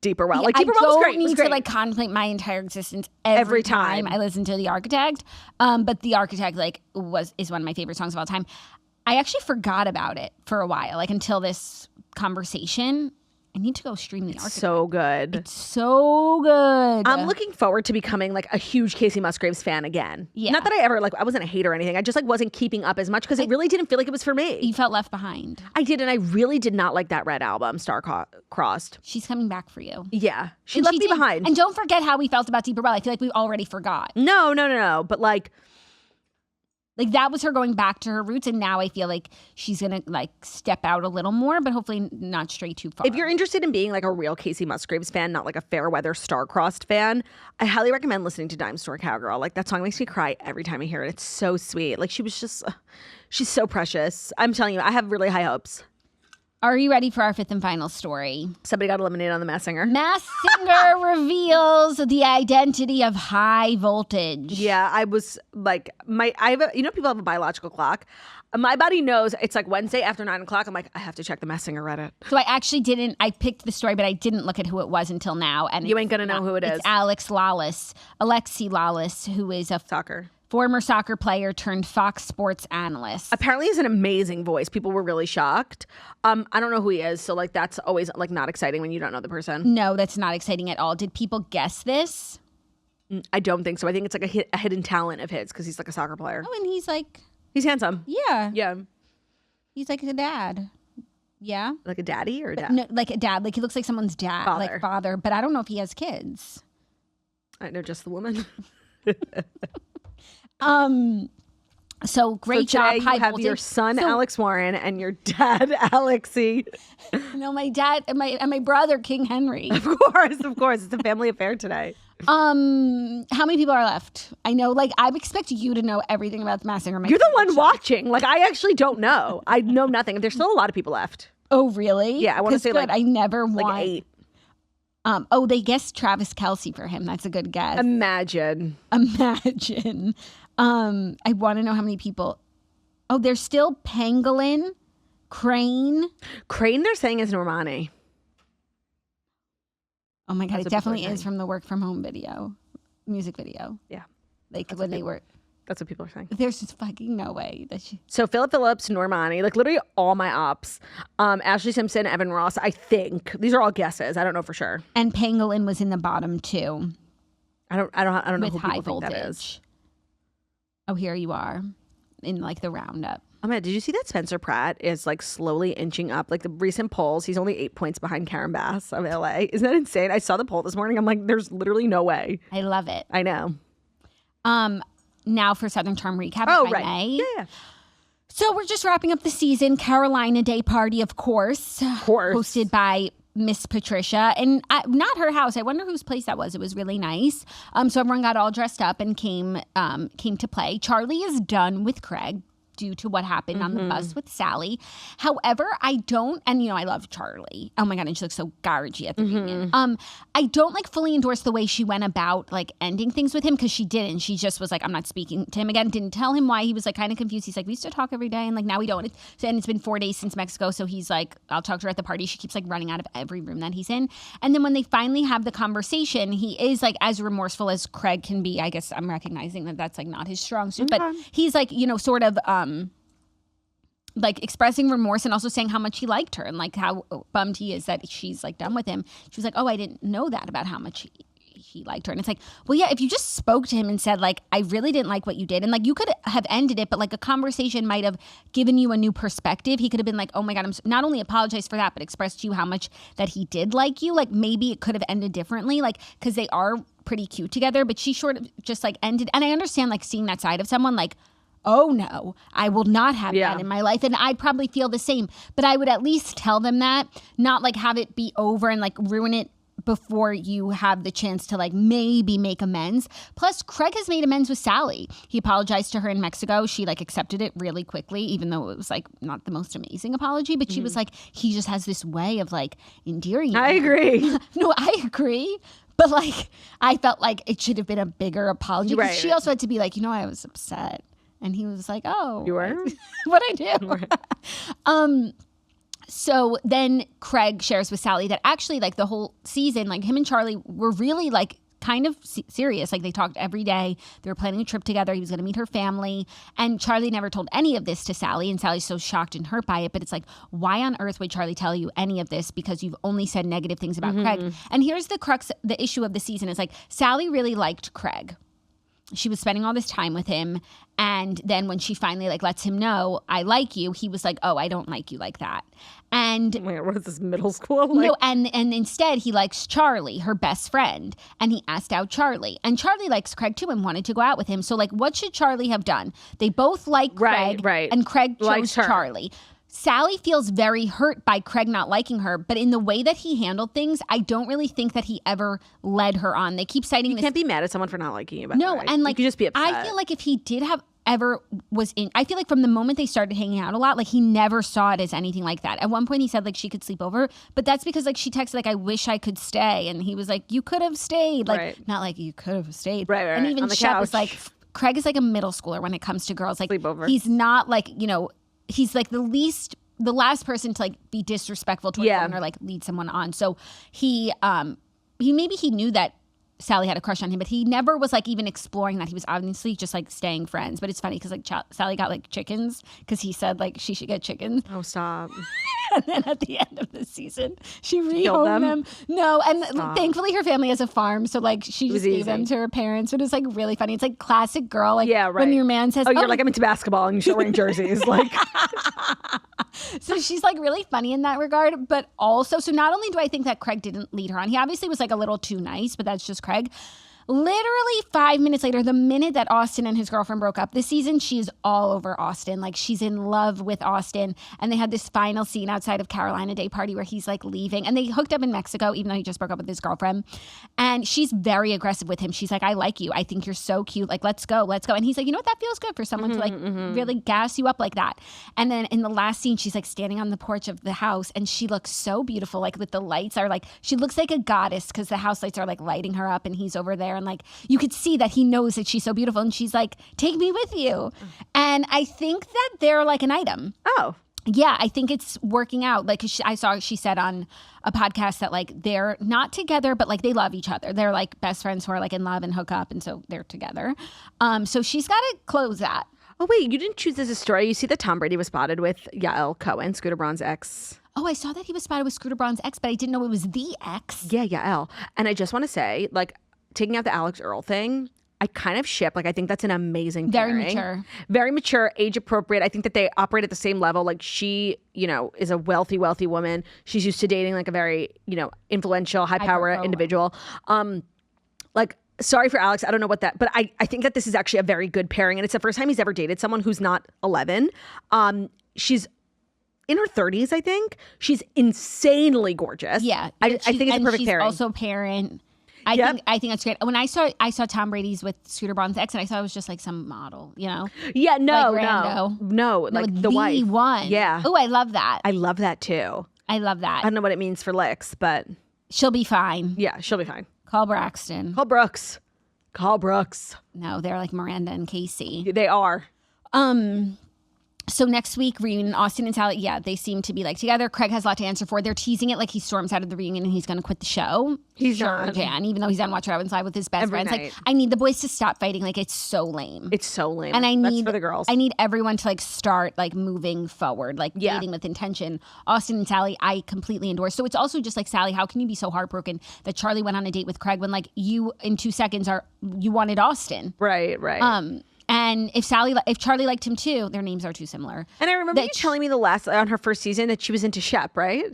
Deeper Well. Yeah, like Deeper Well was great. I don't need to like contemplate my entire existence every time I listen to The Architect. But The Architect like is one of my favorite songs of all time. I actually forgot about it for a while, like until this conversation. I need to go stream The Architect. So good. It's so good. I'm looking forward to becoming like a huge Kacey Musgraves fan again. Yeah. Not that I ever I wasn't a hater or anything. I just like wasn't keeping up as much because it really didn't feel like it was for me. You felt left behind. I did, and I really did not like that Red album, Star-Crossed. She's coming back for you. Yeah. She left me behind. And don't forget how we felt about Deeper Well. I feel like we already forgot. No. But like that was her going back to her roots, and now I feel like she's gonna like step out a little more, but hopefully not stray too far. If you're interested in being like a real Kacey Musgraves fan, not like a Fairweather Star-Crossed fan, I highly recommend listening to Dime Store Cowgirl. Like that song makes me cry every time I hear it. It's so sweet. Like she was just, she's so precious. I'm telling you, I have really high hopes. Are you ready for our fifth and final story? Somebody got eliminated on The Masked Singer. Masked Singer reveals the identity of High Voltage. Yeah, I was like, people have a biological clock. My body knows it's like Wednesday after 9 o'clock. I'm like, I have to check the Masked Singer Reddit. So I actually didn't, I picked the story, but I didn't look at who it was until now. And you ain't gonna know who it is. It's Alexi Lawless, who is a former soccer player turned Fox Sports analyst. Apparently has an amazing voice. People were really shocked. I don't know who he is, so like that's always like not exciting when you don't know the person. No, that's not exciting at all. Did people guess this? I don't think so. I think it's like a hidden talent of his because he's like a soccer player. Oh, and he's handsome. Yeah. Yeah. He's like a dad. Yeah. Like a daddy or a dad? No, like a dad. Like he looks like someone's dad. Father. Like father. But I don't know if he has kids. I know just the woman. So great so job. today you have your son Alex Warren and your dad Alexi. No, my dad and my brother King Henry. Of course, it's a family affair today. How many people are left? I know, like, I expect you to know everything about the Masked Singer. You're the one watching. Like, I actually don't know. I know nothing. There's still a lot of people left. Oh, really? Yeah, I want to say good. I never want. Like 8. They guessed Travis Kelce for him. That's a good guess. Imagine. I want to know how many people. Oh, there's still Pangolin, Crane. They're saying is Normani. Oh my God, That's it definitely is from the Work From Home music video. Yeah. Like when they were. That's what people are saying. There's just fucking no way that she. So Philip Phillips, Normani, like literally all my ops. Ashley Simpson, Evan Ross. I think these are all guesses. I don't know for sure. And Pangolin was in the bottom too. I don't know with who high people voltage. think that is. Oh, here you are, in like the roundup. Oh man, did you see that Spencer Pratt is like slowly inching up? Like the recent polls, he's only 8 points behind Karen Bass of LA. Isn't that insane? I saw the poll this morning. I'm like, there's literally no way. I love it. I know. Now for Southern Charm recap. Oh, if I right. may. Yeah. So we're just wrapping up the season. Carolina Day Party, of course. Hosted by Miss Patricia. And not her house. I wonder whose place that was. It was really nice. So everyone got all dressed up and came to play. Charlie is done with Craig due to what happened on the bus with Sally. However, I don't, and I love Charlie. Oh my God, and she looks so garagey at the reunion. I don't like fully endorse the way she went about like ending things with him, because she didn't. She just was like, I'm not speaking to him again. Didn't tell him why. He was like kind of confused. He's like, we used to talk every day, and like now we don't. And it's been 4 days since Mexico, so he's like, I'll talk to her at the party. She keeps like running out of every room that he's in. And then when they finally have the conversation, he is like as remorseful as Craig can be. I guess I'm recognizing that that's like not his strong suit, but he's like, sort of like expressing remorse and also saying how much he liked her and like how bummed he is that she's like done with him. She was like, oh, I didn't know that about how much he liked her. And it's like, well, yeah, if you just spoke to him and said like, I really didn't like what you did, and like you could have ended it, but like a conversation might have given you a new perspective. He could have been like, oh my God, I'm not only apologized for that, but expressed to you how much that he did like you. Like maybe it could have ended differently, like because they are pretty cute together, but she sort of just like ended. And I understand like seeing that side of someone, like, oh no, I will not have that in my life. And I'd probably feel the same, but I would at least tell them that, not like have it be over and like ruin it before you have the chance to like maybe make amends. Plus, Craig has made amends with Sally. He apologized to her in Mexico. She like accepted it really quickly, even though it was like not the most amazing apology, but she was like, he just has this way of like endearing. I agree. No, I agree. But like, I felt like it should have been a bigger apology. Right. She also had to be like, I was upset. And he was like, oh. You were? What'd I do? So then Craig shares with Sally that actually like the whole season, like him and Charlie were really like kind of serious. Like they talked every day. They were planning a trip together. He was going to meet her family. And Charlie never told any of this to Sally. And Sally's so shocked and hurt by it. But it's like, why on earth would Charlie tell you any of this? Because you've only said negative things about Craig. And here's the crux, the issue of the season is like Sally really liked Craig. She was spending all this time with him. And then when she finally like lets him know, I like you, he was like, oh, I don't like you like that. And wait, what is this, middle school? Like, no, and instead he likes Charlie, her best friend. And he asked out Charlie. And Charlie likes Craig too and wanted to go out with him. So like, what should Charlie have done? They both like Craig. Right. And Craig chose Charlie. Sally feels very hurt by Craig not liking her, but in the way that he handled things, I don't really think that he ever led her on. They keep citing you can't be mad at someone for not liking you. No, and like you could just be upset. I feel like if he did have ever was in, I feel like from the moment they started hanging out a lot, like he never saw it as anything like that. At one point he said like she could sleep over, but that's because like she texted like, I wish I could stay. And he was like, you could have stayed. Like not like you could have stayed. Right. And even Shep was like, Craig is like a middle schooler when it comes to girls. Like sleepover. He's not like, he's like the last person to like be disrespectful to a woman or like lead someone on. So he maybe he knew that Sally had a crush on him, but he never was like even exploring that. He was obviously just like staying friends. But it's funny because like Sally got like chickens because he said like she should get chickens. Oh, stop. And then at the end of the season, she rehomed them. No, and thankfully her family has a farm, so like she just gave them to her parents. But it's like really funny. It's like classic girl. Like when your man says, "Oh, you're like I'm into basketball," and you start wearing jerseys, like. So she's like really funny in that regard, but also, so not only do I think that Craig didn't lead her on, he obviously was like a little too nice, but that's just Craig. Literally 5 minutes later, the minute that Austin and his girlfriend broke up this season, she's all over Austin. Like, she's in love with Austin. And they had this final scene outside of Carolina Day party where he's like leaving. And they hooked up in Mexico, even though he just broke up with his girlfriend. And she's very aggressive with him. She's like, I like you. I think you're so cute. Like, let's go. And he's like, you know what? That feels good for someone to like really gas you up like that. And then in the last scene, she's like standing on the porch of the house and she looks so beautiful. Like, with the lights are like, she looks like a goddess because the house lights are like lighting her up and he's over there. And like, you could see that he knows that she's so beautiful. And she's like, take me with you. And I think that they're like an item. Oh. Yeah, I think it's working out. Like, she said on a podcast that like they're not together, but like they love each other. They're like best friends who are like in love and hook up. And so they're together. So she's got to close that. Oh, wait, you didn't choose this as a story. You see that Tom Brady was spotted with Yael Cohen, Scooter Braun's ex. Oh, I saw that he was spotted with Scooter Braun's ex, but I didn't know it was the ex. Yeah, Yael. And I just want to say, like, taking out the Alex Earl thing, I kind of ship. Like, I think that's an amazing pairing. Very mature. Very mature, age appropriate. I think that they operate at the same level. Like, she, you know, is a wealthy woman. She's used to dating like a very, you know, influential, high power individual. Like, sorry for Alex. I don't know what that, but I think that this is actually a very good pairing. And it's the first time he's ever dated someone who's not 11. She's in her 30s, I think. She's insanely gorgeous. Yeah. I think it's a perfect pairing. She's also a parent. I think that's great. When I saw Tom Brady's with Scooter Braun's ex, and I thought it was just like some model, you know? Yeah, no, like the wife. One. Yeah. Oh, I love that. I love that too. I love that. I don't know what it means for licks, but she'll be fine. Yeah, she'll be fine. Call Braxton. Call Brooks. No, they're like Miranda and Kacey. They are. So next week, reunion, Austin and Sally, yeah, they seem to be like together. Craig has a lot to answer for. They're teasing it like he storms out of the reunion and he's going to quit the show. He's sure, not. Jan, even though he's on Watch What Happens Live with his best friends. Night. Like, I need the boys to stop fighting. Like, it's so lame. It's so lame. And That's for the girls. I need everyone to like start like moving forward, like dating with intention. Austin and Sally, I completely endorse. So it's also just like, Sally, how can you be so heartbroken that Charlie went on a date with Craig when like you in 2 seconds you wanted Austin? Right. And if Charlie liked him too, their names are too similar. And I remember you telling me on her first season that she was into Shep, right?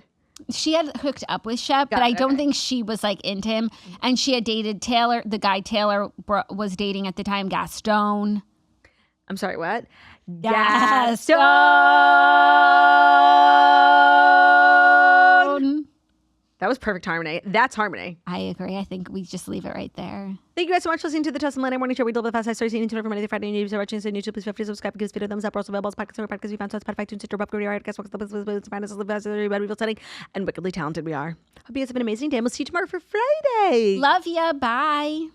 She had hooked up with Shep, but I don't think she was like into him. And she had dated Taylor, the guy Taylor was dating at the time, Gaston. I'm sorry, what? Gaston. That was perfect harmony. That's harmony. I agree. I think we just leave it right there. Thank you guys so much for listening to the Tussin Monday Morning Show. We deliver the fast. I started seeing into every Monday through Friday. And you're watching us on YouTube. Please feel free to subscribe. Give this video a thumbs up. We're also available as podcasts. We found on Spotify, TuneIn, Stitcher, Buffalo, Radio, Guess What's the find us everybody we feel stunning and wickedly talented we are. Hope you guys have an amazing day. And we'll see you tomorrow for Friday. Love ya. Bye.